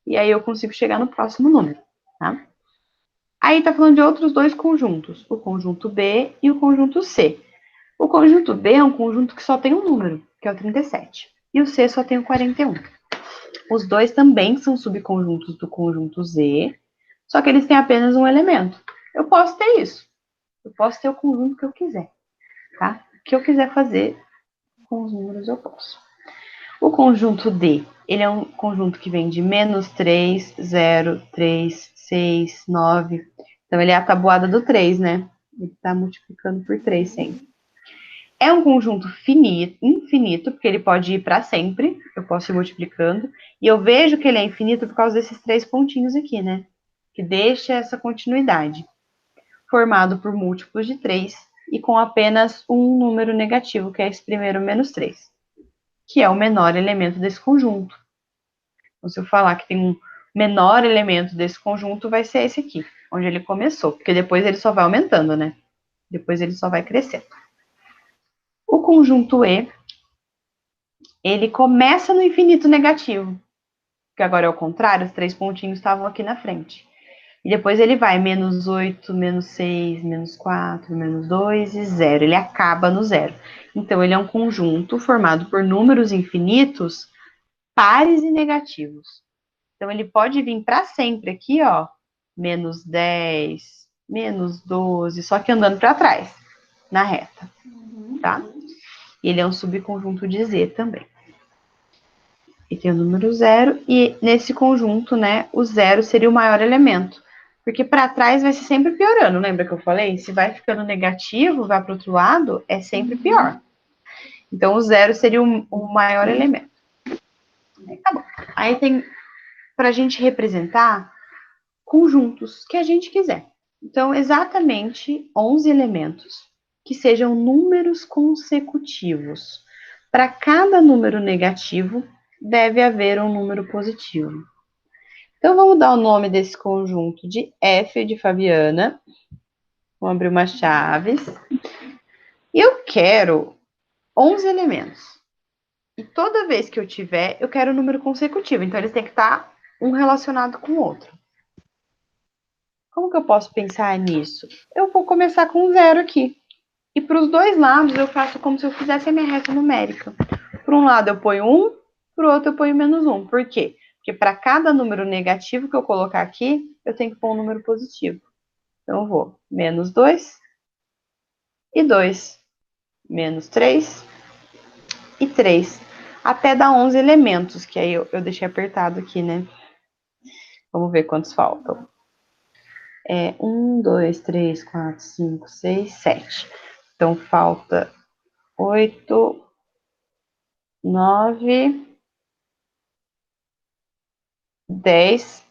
e aí eu consigo chegar no próximo número, tá? Aí tá falando de outros dois conjuntos, o conjunto B e o conjunto C. O conjunto B é um conjunto que só tem um número, que é o 37, e o C só tem o 41. Os dois também são subconjuntos do conjunto Z, só que eles têm apenas um elemento. Eu posso ter isso. Eu posso ter o conjunto que eu quiser, tá? O que eu quiser fazer com os números eu posso. O conjunto D, ele é um conjunto que vem de menos 3, 0, 3, 6, 9. Então, ele é a tabuada do 3, né? Ele está multiplicando por 3 sempre. É um conjunto infinito, porque ele pode ir para sempre, eu posso ir multiplicando, e eu vejo que ele é infinito por causa desses 3 pontinhos aqui, né? Que deixa essa continuidade. Formado por múltiplos de 3 e com apenas um número negativo, que é esse primeiro menos 3, que é o menor elemento desse conjunto. Então, se eu falar que tem um menor elemento desse conjunto, vai ser esse aqui, onde ele começou, porque depois ele só vai aumentando, né? Depois ele só vai crescendo. O conjunto E, ele começa no infinito negativo, que agora é o contrário, os 3 pontinhos estavam aqui na frente. E depois ele vai menos 8, menos 6, menos 4, menos 2 e 0. Ele acaba no 0. Então, ele é um conjunto formado por números infinitos, pares e negativos. Então, ele pode vir para sempre aqui, ó, menos 10, menos 12, só que andando para trás, na reta, tá? E ele é um subconjunto de Z também. E tem o número 0, e nesse conjunto, né, o 0 seria o maior elemento. Porque para trás vai ser sempre piorando, lembra que eu falei? Se vai ficando negativo, vai para o outro lado, é sempre pior. Então, o 0 seria o maior elemento. Tá bom. Aí tem para a gente representar conjuntos que a gente quiser. Então, exatamente 11 elementos que sejam números consecutivos. Para cada número negativo, deve haver um número positivo. Então, vamos dar o nome desse conjunto de F de Fabiana. Vou abrir umas chaves. E eu quero 11 elementos. E toda vez que eu tiver, eu quero um número consecutivo. Então, eles têm que estar um relacionado com o outro. Como que eu posso pensar nisso? Eu vou começar com 0 aqui. E para os dois lados, eu faço como se eu fizesse a minha reta numérica. Por um lado, eu ponho 1, para o outro, eu ponho menos 1. Por quê? Porque para cada número negativo que eu colocar aqui, eu tenho que pôr um número positivo. Então, eu vou menos 2 e 2, menos 3 e 3, até dar 11 elementos, que aí eu deixei apertado aqui, né? Vamos ver quantos faltam. 1, 2, 3, 4, 5, 6, 7. Então, falta 8, 9, 10,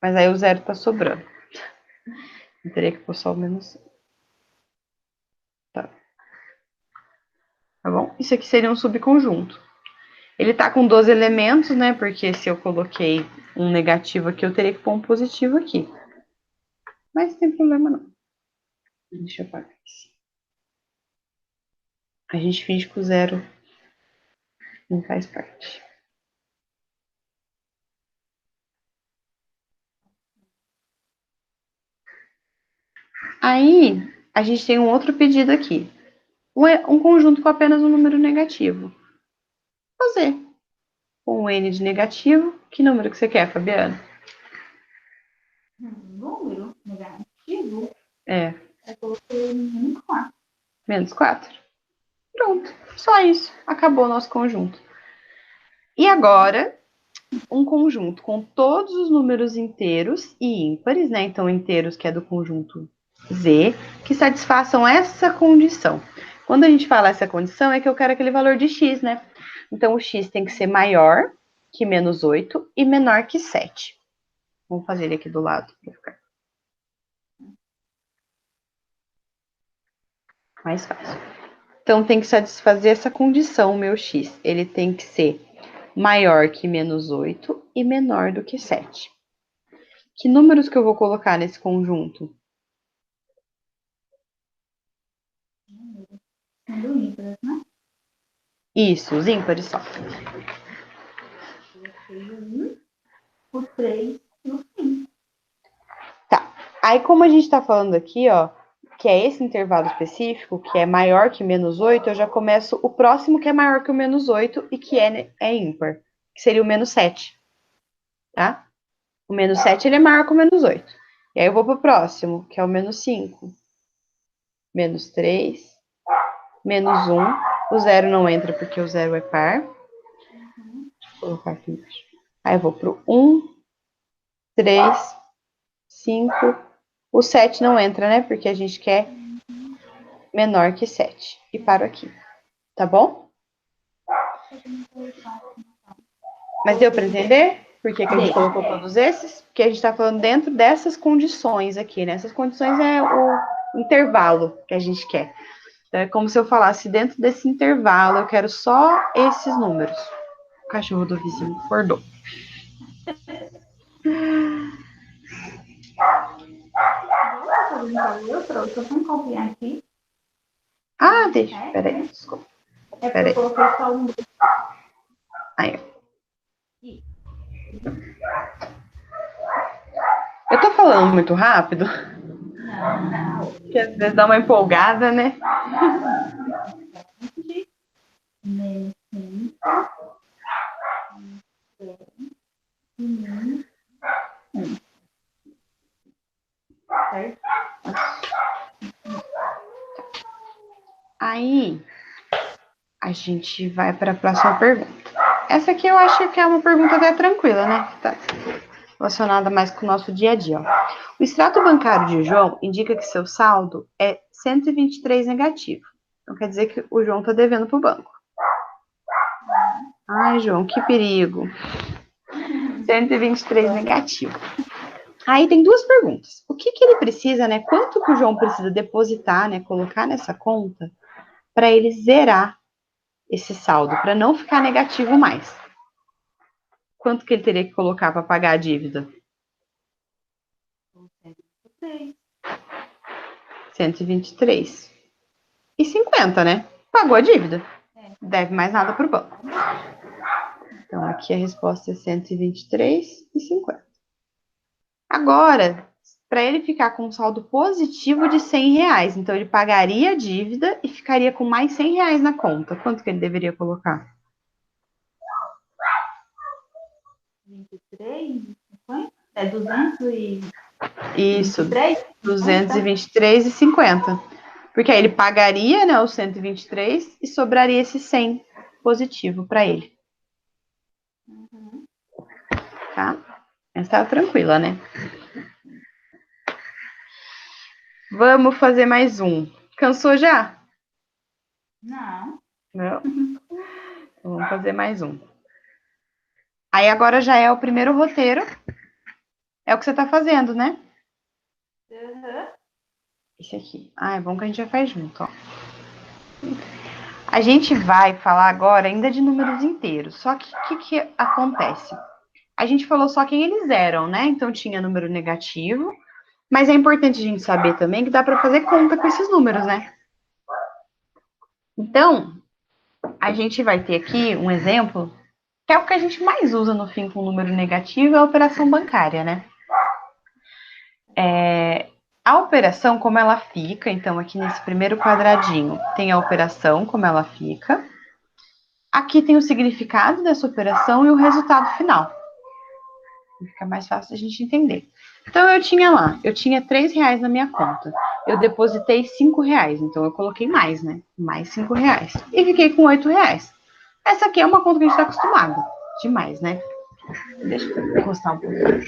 mas aí o 0 tá sobrando. Eu teria que pôr só o menos 5. Tá bom? Isso aqui seria um subconjunto. Ele tá com 12 elementos, né? Porque se eu coloquei um negativo aqui, eu teria que pôr um positivo aqui. Mas não tem problema não. Deixa eu apagar aqui. A gente finge que o 0 não faz parte. Aí, a gente tem um outro pedido aqui. Um conjunto com apenas um número negativo. Fazer. Com um N de negativo. Que número que você quer, Fabiana? Número negativo? É. Eu coloquei menos 4. Menos 4? Pronto. Só isso. Acabou o nosso conjunto. E agora, um conjunto com todos os números inteiros e ímpares, né? Então, inteiros que é do conjunto Z, que satisfaçam essa condição. Quando a gente fala essa condição, é que eu quero aquele valor de x, né? Então, o x tem que ser maior que menos 8 e menor que 7. Vamos fazer ele aqui do lado para ficar mais fácil. Então, tem que satisfazer essa condição, o meu x. Ele tem que ser maior que menos 8 e menor do que 7. Que números que eu vou colocar nesse conjunto? Sendo ímpares, né? Isso, os ímpares só. Coloquei o 3 e o 5. Tá. Aí, como a gente tá falando aqui, ó, que é esse intervalo específico, que é maior que menos 8, eu já começo o próximo que é maior que o menos 8 e que é ímpar, que seria o menos 7. Tá? O menos 7 ele é maior que o menos 8. E aí eu vou pro próximo, que é o menos 5. Menos 3. Menos 1. O 0 não entra porque o 0 é par. Deixa eu colocar aqui embaixo. Aí eu vou pro 1, 3, 5. O 7 não entra, né? Porque a gente quer menor que 7. E paro aqui. Tá bom? Mas deu para entender por que a gente colocou todos esses? Porque a gente está falando dentro dessas condições aqui, né? Essas condições é o intervalo que a gente quer. Então, é como se eu falasse, dentro desse intervalo, eu quero só esses números. O cachorro do vizinho acordou. Eu trouxe, eu tenho copiar aqui. Ah, deixa. Peraí, desculpa. É porque eu coloquei só um. Aí. Eu tô falando muito rápido? Não. Porque às vezes dá uma empolgada, né? Certo? Aí, a gente vai para a próxima pergunta. Essa aqui eu acho que é uma pergunta até tranquila, né? Tá relacionada mais com o nosso dia a dia. Ó. O extrato bancário de João indica que seu saldo é 123 negativo. Então, quer dizer que o João está devendo para o banco. Ai, João, que perigo. 123 negativo. Aí tem duas perguntas. O que ele precisa, né? Quanto que o João precisa depositar, né? Colocar nessa conta para ele zerar esse saldo, para não ficar negativo mais. Quanto que ele teria que colocar para pagar a dívida? 123. E 50, né? Pagou a dívida. Deve mais nada para o banco. Então, aqui a resposta é 123,50. Agora, para ele ficar com um saldo positivo de 100 reais, então ele pagaria a dívida e ficaria com mais 100 reais na conta. Quanto que ele deveria colocar? 23, é 200 e... Isso, 23? 223,50. Porque aí ele pagaria, né, os 123 e sobraria esse 100 positivo para ele. Tá? Essa tá tranquila, né? Vamos fazer mais um. Cansou já? Não. Não? Então, vamos fazer mais um. Aí agora já é o primeiro roteiro. É o que você tá fazendo, né? Esse aqui. Ah, é bom que a gente já faz junto, ó. A gente vai falar agora ainda de números inteiros. Só que o que acontece? A gente falou só quem eles eram, né? Então tinha número negativo. Mas é importante a gente saber também que dá para fazer conta com esses números, né? Então, a gente vai ter aqui um exemplo, que é o que a gente mais usa no fim com número negativo, é a operação bancária, né? A operação, como ela fica, então aqui nesse primeiro quadradinho tem a operação, como ela fica. Aqui tem o significado dessa operação e o resultado final. Fica mais fácil a gente entender. Então, eu tinha 3 reais na minha conta. Eu depositei 5 reais, então eu coloquei mais, né? Mais 5 reais. E fiquei com 8 reais. Essa aqui é uma conta que a gente está acostumado. Demais, né? Deixa eu encostar um pouquinho.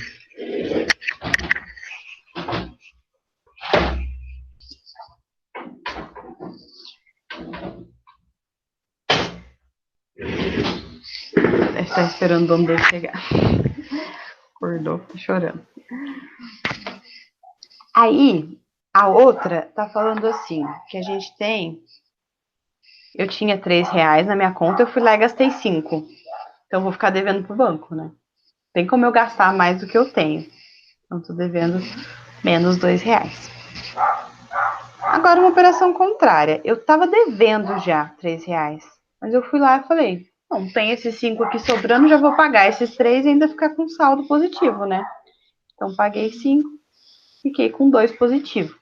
Deve estar esperando o dono dele chegar. Acordou, tá chorando. Aí, a outra tá falando assim, que a gente tem... Eu tinha 3 reais na minha conta, eu fui lá e gastei 5. Então, eu vou ficar devendo pro banco, né? Tem como eu gastar mais do que eu tenho. Então, tô devendo menos 2 reais. Agora, uma operação contrária. Eu tava devendo já 3 reais. Mas eu fui lá e falei, não, tem esses 5 aqui sobrando, já vou pagar esses 3 e ainda ficar com saldo positivo, né? Então, paguei 5, fiquei com 2 positivo.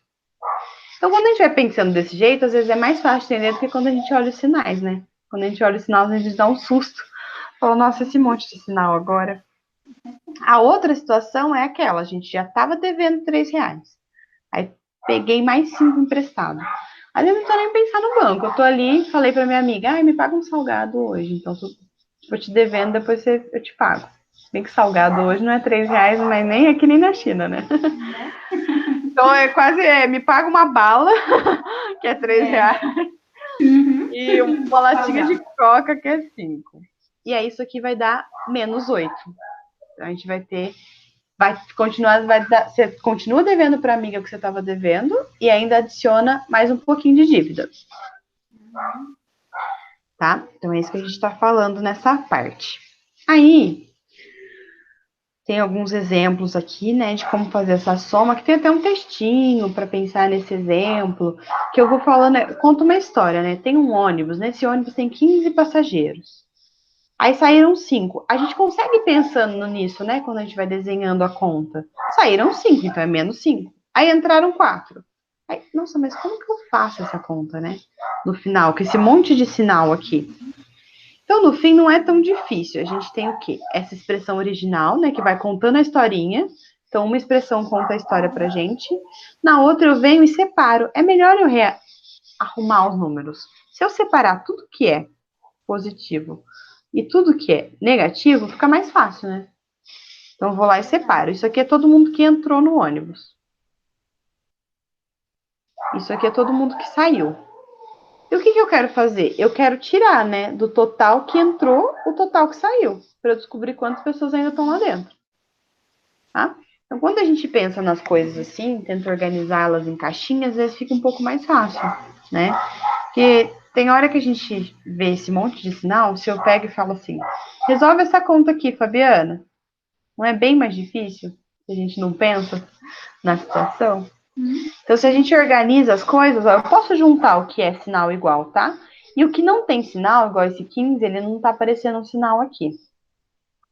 Então, quando a gente vai pensando desse jeito, às vezes é mais fácil entender do que quando a gente olha os sinais, né? Quando a gente olha os sinais, a gente dá um susto. Fala, nossa, esse monte de sinal agora. A outra situação é aquela, a gente já estava devendo 3 reais. Aí peguei mais 5 emprestado. Aí eu não tô nem pensando no banco. Eu tô ali, falei pra minha amiga, ai, me paga um salgado hoje. Então, vou te devendo, depois eu te pago. Bem que salgado hoje não é 3 reais, mas nem aqui nem na China, né? Então é quase, me paga uma bala, que é R$ 3, e uma latinha de coca, que é 5. E aí isso aqui vai dar -8. Então a gente vai continuar, você continua devendo para a amiga o que você estava devendo e ainda adiciona mais um pouquinho de dívida. Tá? Então é isso que a gente está falando nessa parte. Aí, tem alguns exemplos aqui, né, de como fazer essa soma, que tem até um textinho para pensar nesse exemplo, que eu vou falando, conta uma história, né? Tem um ônibus, nesse ônibus tem 15 passageiros. Aí saíram 5. A gente consegue ir pensando nisso, né, quando a gente vai desenhando a conta. Saíram 5, então é -5. Aí entraram 4. Aí, nossa, mas como que eu faço essa conta, né? No final, com esse monte de sinal aqui. Então, no fim, não é tão difícil. A gente tem o quê? Essa expressão original, né, que vai contando a historinha. Então, uma expressão conta a história pra gente. Na outra, eu venho e separo. É melhor eu arrumar os números. Se eu separar tudo que é positivo e tudo que é negativo, fica mais fácil, né? Então, eu vou lá e separo. Isso aqui é todo mundo que entrou no ônibus. Isso aqui é todo mundo que saiu. E o que eu quero fazer? Eu quero tirar, né, do total que entrou, o total que saiu, para eu descobrir quantas pessoas ainda estão lá dentro. Tá? Então, quando a gente pensa nas coisas assim, tenta organizá-las em caixinhas, às vezes fica um pouco mais fácil, né? Porque tem hora que a gente vê esse monte de sinal, se eu pego e falo assim, resolve essa conta aqui, Fabiana. Não é bem mais difícil? Se a gente não pensa na situação? Então, se a gente organiza as coisas, ó, eu posso juntar o que é sinal igual, tá? E o que não tem sinal, igual esse 15, ele não tá aparecendo um sinal aqui.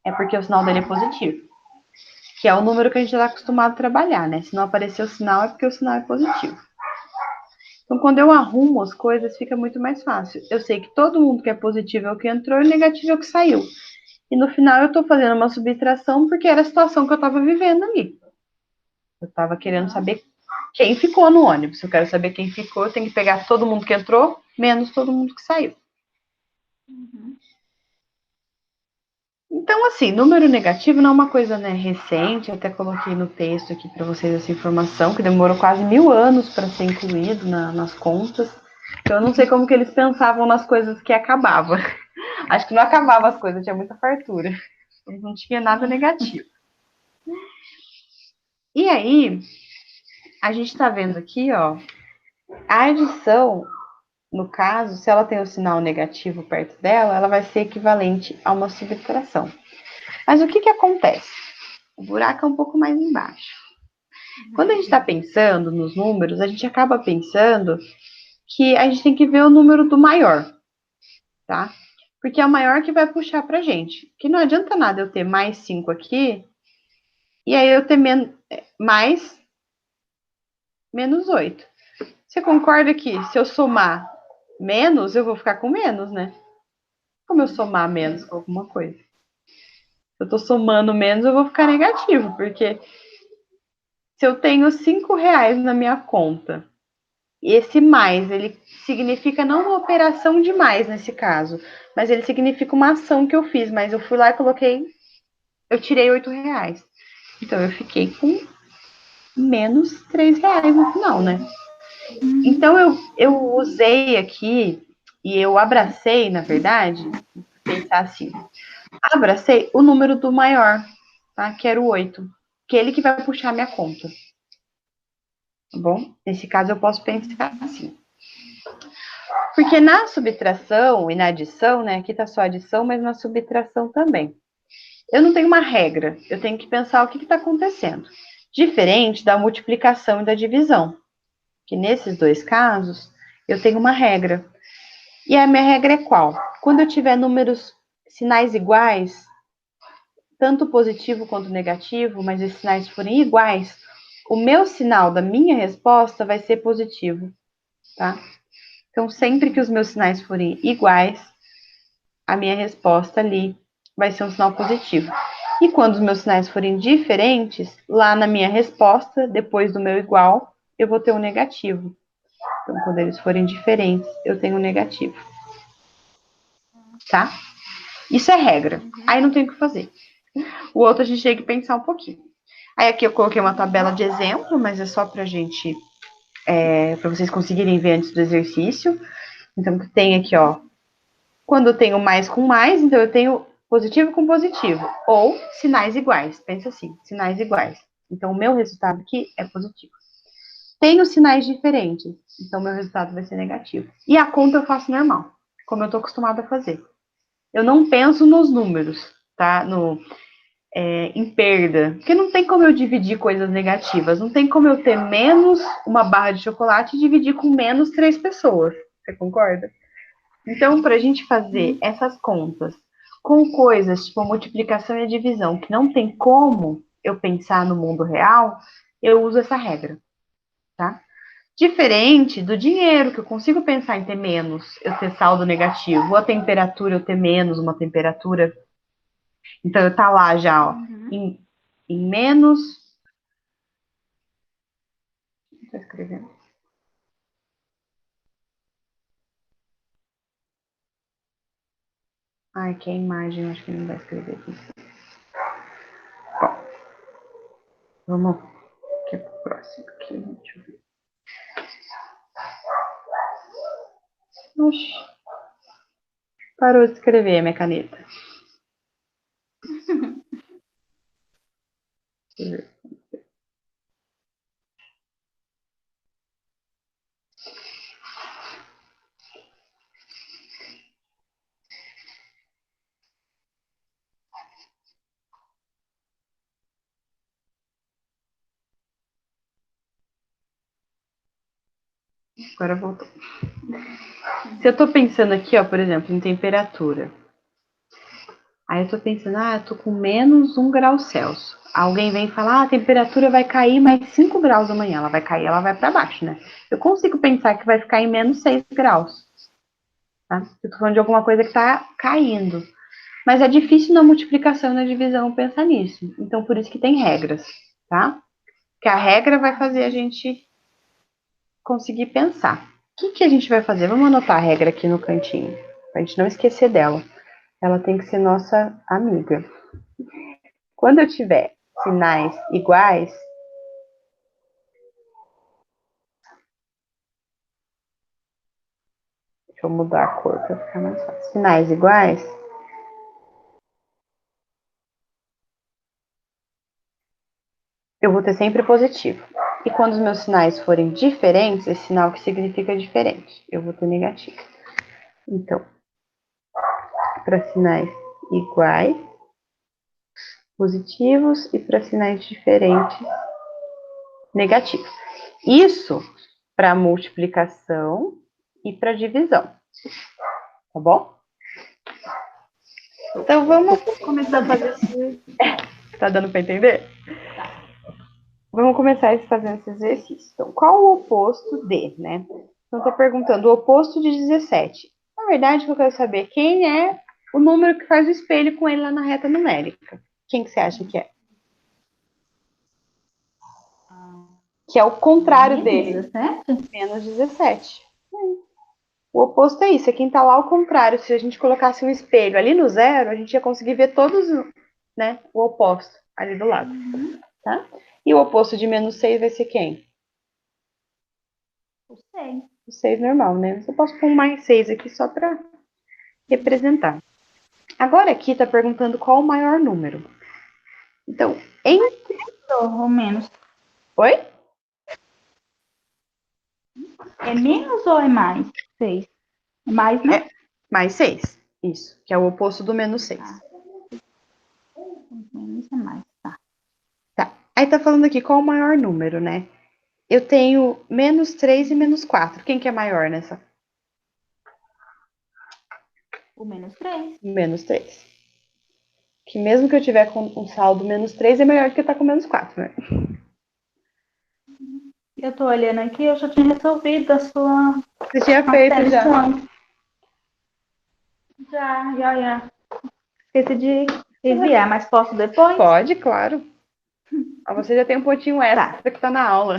É porque o sinal dele é positivo. Que é o número que a gente está acostumado a trabalhar, né? Se não aparecer o sinal, é porque o sinal é positivo. Então, quando eu arrumo as coisas, fica muito mais fácil. Eu sei que todo mundo que é positivo é o que entrou e negativo é o que saiu. E no final eu estou fazendo uma subtração porque era a situação que eu estava vivendo ali. Eu estava querendo saber quem ficou no ônibus. Se eu quero saber quem ficou, eu tenho que pegar todo mundo que entrou, menos todo mundo que saiu. Então, assim, número negativo não é uma coisa, né, recente. Eu até coloquei no texto aqui para vocês essa informação, que demorou quase 1000 anos para ser incluído nas contas. Então, eu não sei como que eles pensavam nas coisas que acabavam. Acho que não acabava as coisas, tinha muita fartura. Não tinha nada negativo. E aí, a gente está vendo aqui, ó, a adição, no caso, se ela tem o sinal negativo perto dela, ela vai ser equivalente a uma subtração. Mas o que acontece? O buraco é um pouco mais embaixo. Quando a gente está pensando nos números, a gente acaba pensando que a gente tem que ver o número do maior, tá? Porque é o maior que vai puxar pra gente. Que não adianta nada eu ter mais 5 aqui, e aí eu ter mais -8. Você concorda que se eu somar menos, eu vou ficar com menos, né? Como eu somar menos com alguma coisa? Se eu tô somando menos, eu vou ficar negativo, porque se eu tenho R$ 5 na minha conta, e esse mais, ele significa não uma operação de mais nesse caso, mas ele significa uma ação que eu fiz, mas eu fui lá e coloquei, eu tirei R$ 8. Então eu fiquei com menos R$ 3 no final, né? Então eu usei aqui, e eu abracei, na verdade, pensar assim, abracei o número do maior, tá? Que era o 8, que é ele que vai puxar minha conta. Tá bom? Nesse caso eu posso pensar assim. Porque na subtração e na adição, né? Aqui tá só adição, mas na subtração também. Eu não tenho uma regra, eu tenho que pensar o que está acontecendo. Diferente da multiplicação e da divisão. Que nesses dois casos, eu tenho uma regra. E a minha regra é qual? Quando eu tiver números, sinais iguais, tanto positivo quanto negativo, mas os sinais forem iguais, o meu sinal da minha resposta vai ser positivo, tá? Então, sempre que os meus sinais forem iguais, a minha resposta ali vai ser um sinal positivo. E quando os meus sinais forem diferentes, lá na minha resposta, depois do meu igual, eu vou ter um negativo. Então, quando eles forem diferentes, eu tenho um negativo. Tá? Isso é regra. Aí não tem o que fazer. O outro a gente tem que pensar um pouquinho. Aí aqui eu coloquei uma tabela de exemplo, mas é só para gente, para vocês conseguirem ver antes do exercício. Então, tem aqui, ó, quando eu tenho mais com mais, então eu tenho positivo com positivo, ou sinais iguais. Pensa assim, sinais iguais. Então, o meu resultado aqui é positivo. Tenho sinais diferentes, então meu resultado vai ser negativo. E a conta eu faço normal, como eu estou acostumada a fazer. Eu não penso nos números, tá? Em perda, porque não tem como eu dividir coisas negativas, não tem como eu ter menos uma barra de chocolate e dividir com menos 3 pessoas. Você concorda? Então, para a gente fazer essas contas com coisas tipo multiplicação e divisão, que não tem como eu pensar no mundo real, eu uso essa regra, tá? Diferente do dinheiro, que eu consigo pensar em ter menos, eu ter saldo negativo, ou a temperatura, eu ter menos uma temperatura. Então, eu tá lá já, ó, em menos. Estou escrevendo. Ai, que é a imagem, acho que não vai escrever aqui. Bom, vamos aqui pro próximo. Aqui, deixa eu ver. Oxi, parou de escrever a minha caneta. Deixa eu ver. Agora voltou. Se eu tô pensando aqui, ó, por exemplo, em temperatura. Aí eu tô pensando, eu tô com menos 1 grau Celsius. Alguém vem falar, a temperatura vai cair mais 5 graus amanhã. Ela vai cair, ela vai para baixo, né? Eu consigo pensar que vai ficar em menos 6 graus. Tá? Eu tô falando de alguma coisa que tá caindo. Mas é difícil na multiplicação e na divisão pensar nisso. Então, por isso que tem regras, tá? Que a regra vai fazer a gente conseguir pensar. O que a gente vai fazer? Vamos anotar a regra aqui no cantinho, pra gente não esquecer dela. Ela tem que ser nossa amiga. Quando eu tiver sinais iguais, deixa eu mudar a cor para ficar mais fácil. Sinais iguais, eu vou ter sempre positivo. E quando os meus sinais forem diferentes, esse sinal que significa diferente, eu vou ter negativo. Então, para sinais iguais, positivos, e para sinais diferentes, negativos. Isso para multiplicação e para divisão. Tá bom? Então vamos começar a fazer esse. Tá dando para entender? Vamos começar fazendo esse exercício. Então, qual o oposto de, né? Então, tô perguntando o oposto de 17. Na verdade, o que eu quero saber é quem é o número que faz o espelho com ele lá na reta numérica. Quem que você acha que é? Que é o contrário dele. 17? Menos 17. O oposto é isso, é quem tá lá ao contrário. Se a gente colocasse um espelho ali no zero, a gente ia conseguir ver todos, né, o oposto ali do lado. Tá? E o oposto de menos 6 vai ser quem? Eu sei. O 6 normal, né? Eu posso pôr um mais 6 aqui só para representar. Agora aqui está perguntando qual o maior número. Então, Ou menos. Oi? É menos ou é mais? 6. É mais, né? Mais 6. Isso, que é o oposto do menos 6. Menos é mais, tá. Tá. Aí tá falando aqui qual o maior número, né? Eu tenho menos 3 e menos 4. Quem que é maior nessa? O menos 3. Menos 3. Que mesmo que eu tiver com um saldo menos 3, é melhor do que estar com menos 4, né? Eu tô olhando aqui, eu já tinha resolvido a sua Você tinha feito já. lição. Já. Esqueci de enviar, mas posso depois? Pode, claro. Você já tem um pontinho extra Tá. que tá na aula.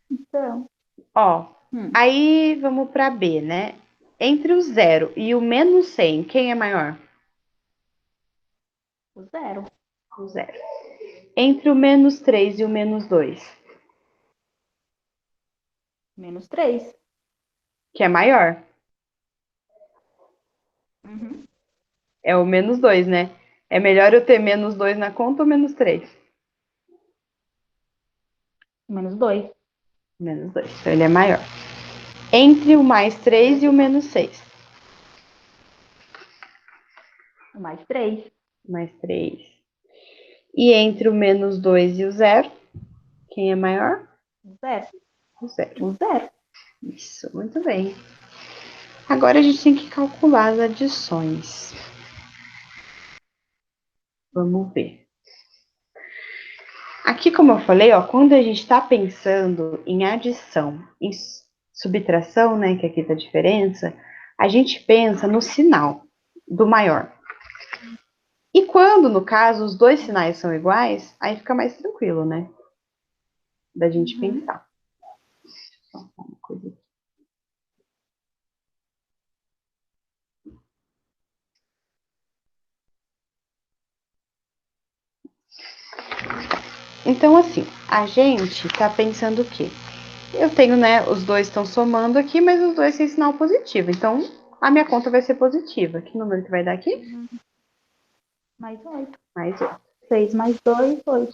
Então. Ó, aí vamos para B, né? Entre o 0 e o menos 100, quem é maior? O zero. O zero. Entre o menos 3 e o menos 2, Menos 3. que é maior. Uhum. É o menos 2, né? É melhor eu ter menos 2 na conta ou menos 3? Menos 2. Menos 2. Então ele é maior. Entre o mais 3 e o menos 6. Mais 3. Mais 3. E entre o menos 2 e o zero, quem é maior? O zero. O zero. O zero. Isso, muito bem. Agora a gente tem que calcular as adições. Vamos ver. Aqui, como eu falei, ó, quando a gente está pensando em adição, em subtração, né, que aqui tá a diferença, a gente pensa no sinal do maior. E quando, no caso, os dois sinais são iguais, aí fica mais tranquilo, né? Da gente pensar. Só uma coisa aqui. Então, assim, a gente tá pensando o quê? Eu tenho, né, os dois estão somando aqui, mas os dois têm sinal positivo. Então, a minha conta vai ser positiva. Que número que vai dar aqui? Mais 8. Mais 8. 6 mais 2, 8.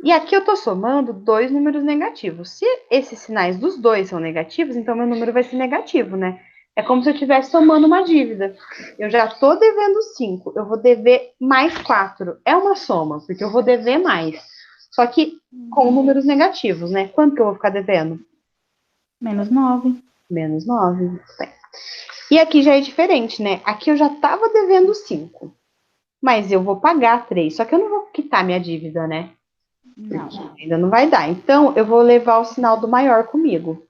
E aqui eu tô somando dois números negativos. Se esses sinais dos dois são negativos, então meu número vai ser negativo, né? É como se eu estivesse somando uma dívida. Eu já tô devendo 5, eu vou dever mais 4. É uma soma, porque eu vou dever mais. Só que com números negativos, né? Quanto que eu vou ficar devendo? Menos 9. Menos 9. E aqui já é diferente, né? Aqui eu já tava devendo 5, mas eu vou pagar 3. Só que eu não vou quitar minha dívida, né? Não. Porque ainda não vai dar. Então, eu vou levar o sinal do maior comigo,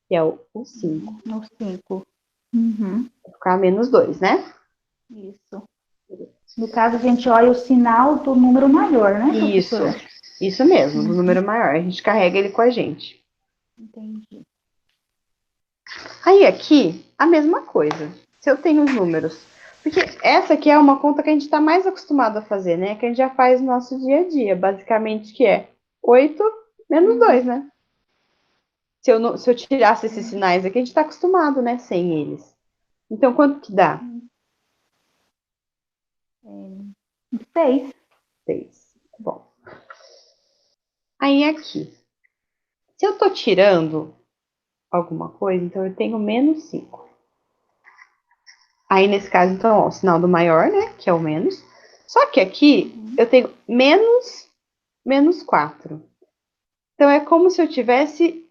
que é o 5. No 5. Uhum. Vai ficar menos 2, né? Isso. No caso, a gente olha o sinal do número maior, né, Isso. professora? Isso mesmo, do número maior. A gente carrega ele com a gente. Entendi. Aí, aqui, a mesma coisa. Se eu tenho os números. Porque essa aqui é uma conta que a gente está mais acostumado a fazer, né? Que a gente já faz no nosso dia a dia, basicamente, que é 8 menos 2, né? Se eu tirasse esses sinais aqui, a gente está acostumado, né? Sem eles. Então, quanto que dá? 6. 6. Bom. Aí, aqui. Se eu tô tirando alguma coisa, então eu tenho menos 5. Aí, nesse caso, então, ó, o sinal do maior, né? Que é o menos. Só que aqui, eu tenho menos 4. Então, é como se eu tivesse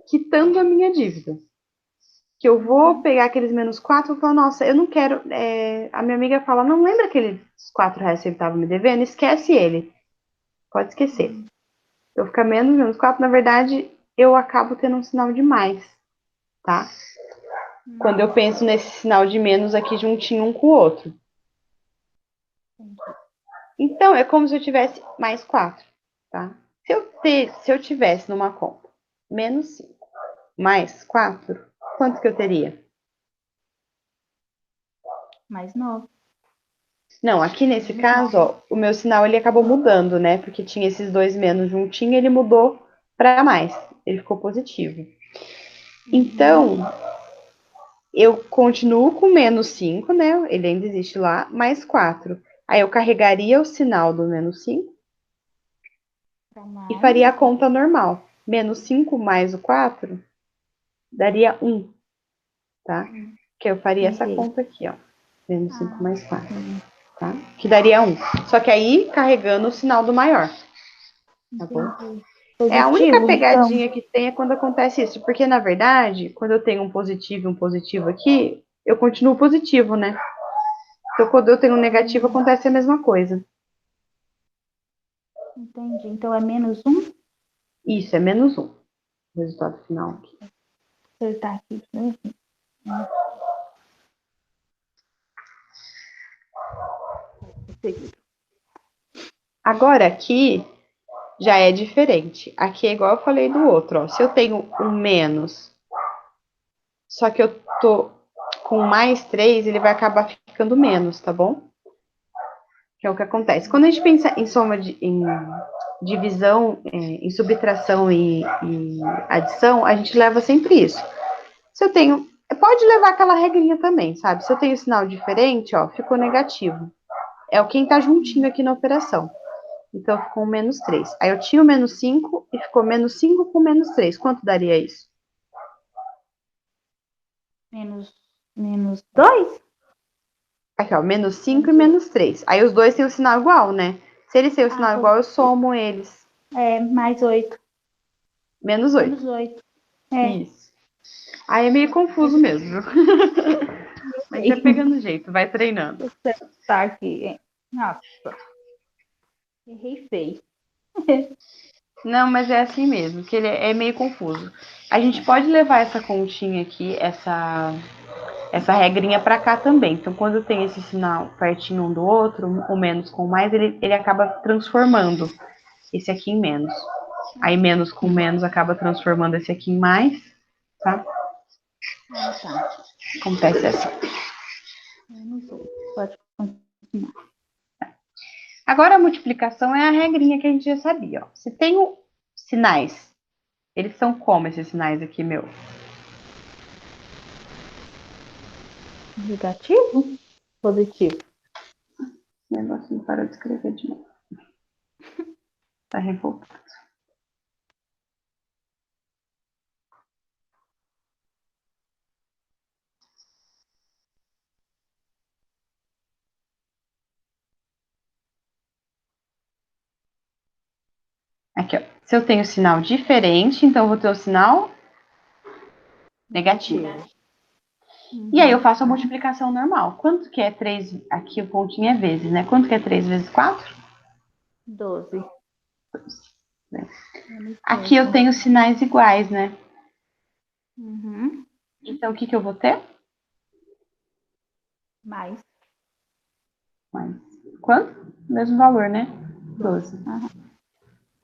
quitando a minha dívida. Que eu vou pegar aqueles menos 4 e falar, nossa, eu não quero. A minha amiga fala, não lembra aqueles R$ 4 que ele estava me devendo? Esquece ele. Pode esquecer. Eu ficar menos 4, na verdade, eu acabo tendo um sinal de mais, tá? Quando eu penso nesse sinal de menos aqui juntinho um com o outro. Então, é como se eu tivesse mais 4, tá? Se eu tivesse numa conta menos 5 mais 4, quanto que eu teria? Mais 9. Não, aqui nesse caso, ó, o meu sinal ele acabou mudando, né? Porque tinha esses dois menos juntinho, ele mudou para mais. Ele ficou positivo. Então, eu continuo com menos 5, né? Ele ainda existe lá, mais 4. Aí eu carregaria o sinal do menos 5 e faria a conta normal. Menos 5 mais o 4 daria 1, tá? Que eu faria essa conta aqui, ó. Menos 5 mais 4, tá? Que daria 1. Só que aí carregando o sinal do maior, tá bom? É a única Positivo, então. pegadinha que tem é quando acontece isso, porque na verdade, quando eu tenho um positivo e um positivo aqui, eu continuo positivo, né? Então, quando eu tenho um negativo, acontece a mesma coisa. Entendi. Então é menos 1. Isso, é menos 1. O resultado final aqui. Acertar aqui. Né? Agora aqui já é diferente. Aqui é igual eu falei do outro, ó. Se eu tenho um menos, só que eu tô com mais 3, ele vai acabar ficando menos, tá bom? Então, o que acontece? Quando a gente pensa em em divisão, em subtração e adição, a gente leva sempre isso. Se eu tenho... Pode levar aquela regrinha também, sabe? Se eu tenho sinal diferente, ó, ficou negativo. É o quem tá juntinho aqui na operação. Então, ficou um menos 3. Aí eu tinha o menos 5 e ficou menos 5 com menos 3. Quanto daria isso? Menos 2? Aqui, ó, menos 5 e menos 3. Aí os dois têm o sinal igual, né? Se eles têm o sinal igual, eu somo eles. Mais 8. Menos 8. Menos 8. Isso. Aí é meio confuso mesmo, viu? Mas vai pegando jeito, vai treinando. Tá aqui, hein? Nossa. Errei feio. Não, mas é assim mesmo, que ele é meio confuso. A gente pode levar essa continha aqui, essa regrinha para cá também. Então, quando tem esse sinal pertinho um do outro, o menos com mais, ele acaba transformando esse aqui em menos. Aí, menos com menos acaba transformando esse aqui em mais, tá? Tá. Acontece assim. Menos 8. Pode continuar. Agora, a multiplicação é a regrinha que a gente já sabia, ó. Se tem sinais, eles são como esses sinais aqui, meu? Negativo? Positivo. O negócio não parou de escrever de novo. Tá revoltado. Aqui, ó. Se eu tenho sinal diferente, então eu vou ter o sinal negativo. E aí eu faço a multiplicação normal. Quanto que é 3? Aqui o pontinho é vezes, né? Quanto que é 3 vezes 4? 12. Aqui eu tenho sinais iguais, né? Uhum. Então, o que eu vou ter? Mais. Quanto? Mesmo valor, né? 12. Uhum.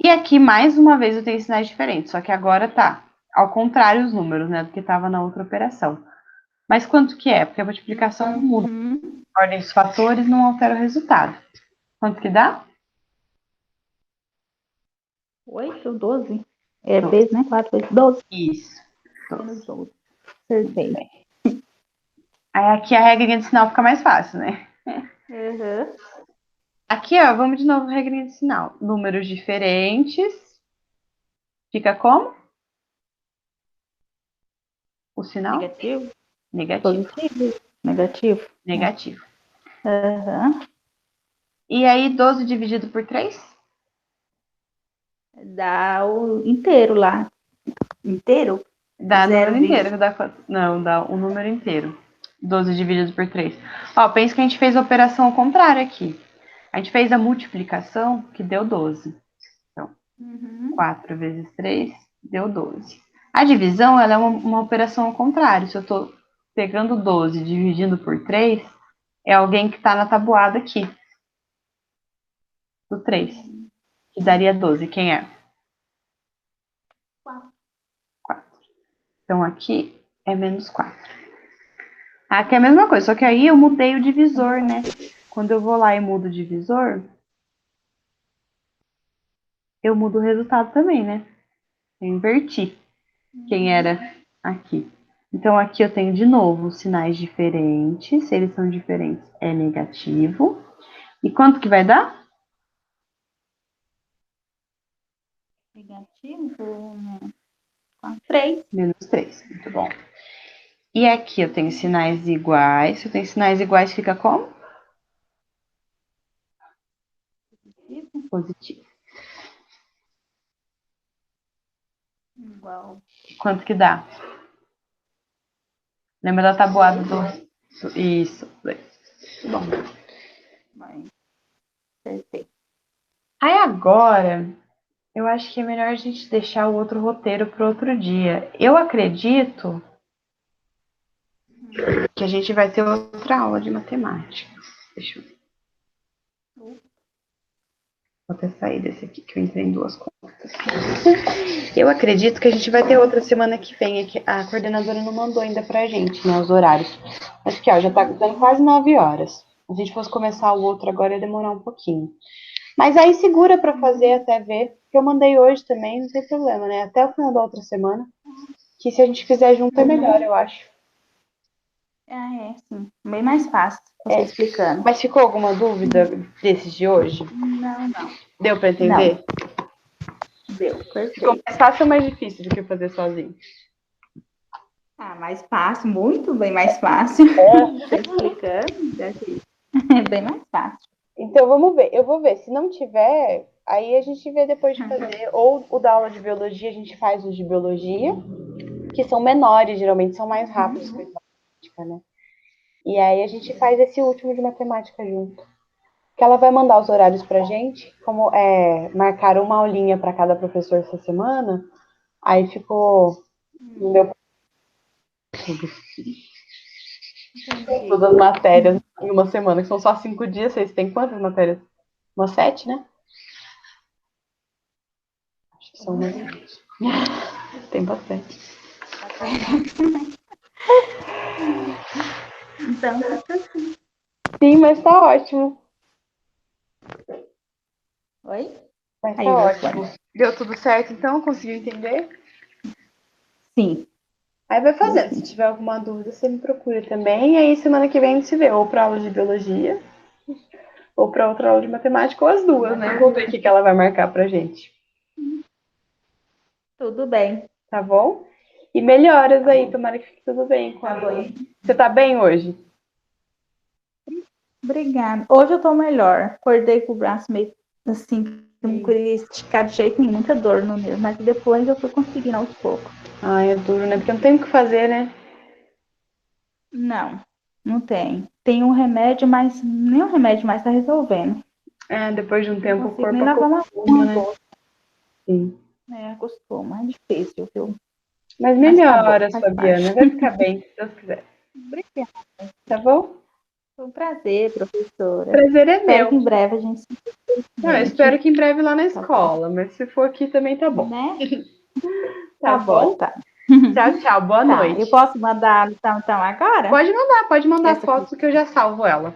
E aqui, mais uma vez, eu tenho sinais diferentes. Só que agora tá ao contrário os números, né? Do que estava na outra operação. Mas quanto que é? Porque a multiplicação não muda. A ordem dos fatores não altera o resultado. Quanto que dá? 8, 12. É vezes, né? 4 vezes 12. Isso. Menos 12. Acertei. Aí aqui a regrinha de sinal fica mais fácil, né? Uhum. Aqui, ó, vamos de novo regrinha de sinal. Números diferentes. Fica como? O sinal? Negativo? Negativo. Positivo? Negativo? Negativo. Uhum. E aí, 12 dividido por 3? Dá o inteiro lá. Inteiro? Dá Zero número inteiro. Dá, não, dá o número inteiro. 12 dividido por 3. Ó, pensa que a gente fez a operação ao contrário aqui. A gente fez a multiplicação, que deu 12. Então, 4 vezes 3 deu 12. A divisão, ela é uma operação ao contrário. Se eu estou pegando 12 e dividindo por 3, é alguém que está na tabuada aqui. Do 3. Que daria 12. Quem é? 4. Então, aqui é menos 4. Aqui é a mesma coisa, só que aí eu mudei o divisor, né? Quando eu vou lá e mudo o divisor, eu mudo o resultado também, né? Eu inverti quem era aqui. Então, aqui eu tenho de novo sinais diferentes. Se eles são diferentes, é negativo. E quanto que vai dar? Negativo. 3. Menos 3. Muito bom. E aqui eu tenho sinais iguais. Se eu tenho sinais iguais, fica como? Positivo. Igual. Quanto que dá? Lembra da tabuada do... Isso. 2. Bom. Vai. Acertei. Aí agora, eu acho que é melhor a gente deixar o outro roteiro para outro dia. Eu acredito que a gente vai ter outra aula de matemática. Deixa eu ver. Vou até sair desse aqui, que eu entrei em duas contas. Eu acredito que a gente vai ter outra semana que vem. A coordenadora não mandou ainda pra gente, né, os horários. Mas que, ó, já tá dando quase 9 horas. Se a gente fosse começar o outro agora, ia demorar um pouquinho. Mas aí segura para fazer até ver, que eu mandei hoje também, não tem problema, né? Até o final da outra semana. Que se a gente fizer junto é melhor, eu acho. Sim. Bem mais fácil você explicando. Mas ficou alguma dúvida desses de hoje? Não. Deu para entender? Deu, Ficou perfeito. mais fácil ou mais difícil do que fazer sozinho? Mais fácil, muito bem mais fácil. Você explicando, é bem mais fácil. Então vamos ver. Eu vou ver. Se não tiver, aí a gente vê depois de fazer. Ou o da aula de biologia, a gente faz os de biologia, que são menores, geralmente são mais rápidos que a matemática, né? E aí a gente faz esse último de matemática junto. Que ela vai mandar os horários pra gente, como marcar uma aulinha para cada professor essa semana. Aí ficou. Não deu todas as matérias em uma semana, que são só 5 dias. Vocês têm quantas matérias? Umas 7, né? Acho que são umas 7. Tem bastante. Então, fica assim. Sim, mas tá ótimo. Oi? Mas Aí, tá meu ótimo. fone. Deu tudo certo, então? Conseguiu entender? Sim. Aí vai fazendo. Se tiver alguma dúvida, você me procura também. E aí, semana que vem, a gente se vê. Ou pra aula de biologia, ou pra outra aula de matemática, ou as duas, né? Vou ver o que ela vai marcar pra gente. Tudo bem. Tá bom? E melhoras aí. Tomara que fique tudo bem. Tá bom. Você tá bem hoje? Obrigada. Hoje eu tô melhor. Acordei com o braço meio assim, não queria esticar de jeito nenhum, muita dor no nervo, mas depois eu fui conseguindo aos poucos. Ai, é duro, né? Porque não tem o que fazer, né? Não tem. Tem um remédio, mas nenhum remédio mais tá resolvendo. Depois de um Não tempo o consigo nem corpo lavar acostuma, uma né? roupa. Sim. Acostuma, é difícil, viu? Mas Mas tá bom, melhoras, faz parte. Fabiana. Vai ficar bem, se Deus quiser. Obrigada. Tá bom? Foi um prazer, professora. Prazer é Espero que meu. em breve a gente se Não, eu gente, espero que em breve lá na tá bom? escola, mas se for aqui também tá bom. Né? Tá Tá bom, bom? tá. Tchau, tchau. Boa Tá, eu noite. posso mandar então agora? Pode mandar as Essa aqui. fotos que eu já salvo ela.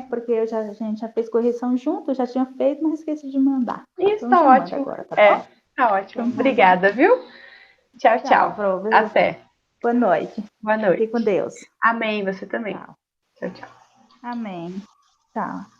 Porque a gente já fez correção junto, eu já tinha feito, mas esqueci de mandar. Isso, Então tá já manda ótimo. agora, tá bom? Tá ótimo. Então tá bom. Obrigada, viu? Tchau, Tchau, tchau. Até. boa noite. Boa Fique com noite. Deus. Amém, você também. Tchau. Tchau, tchau. Amém. Tchau.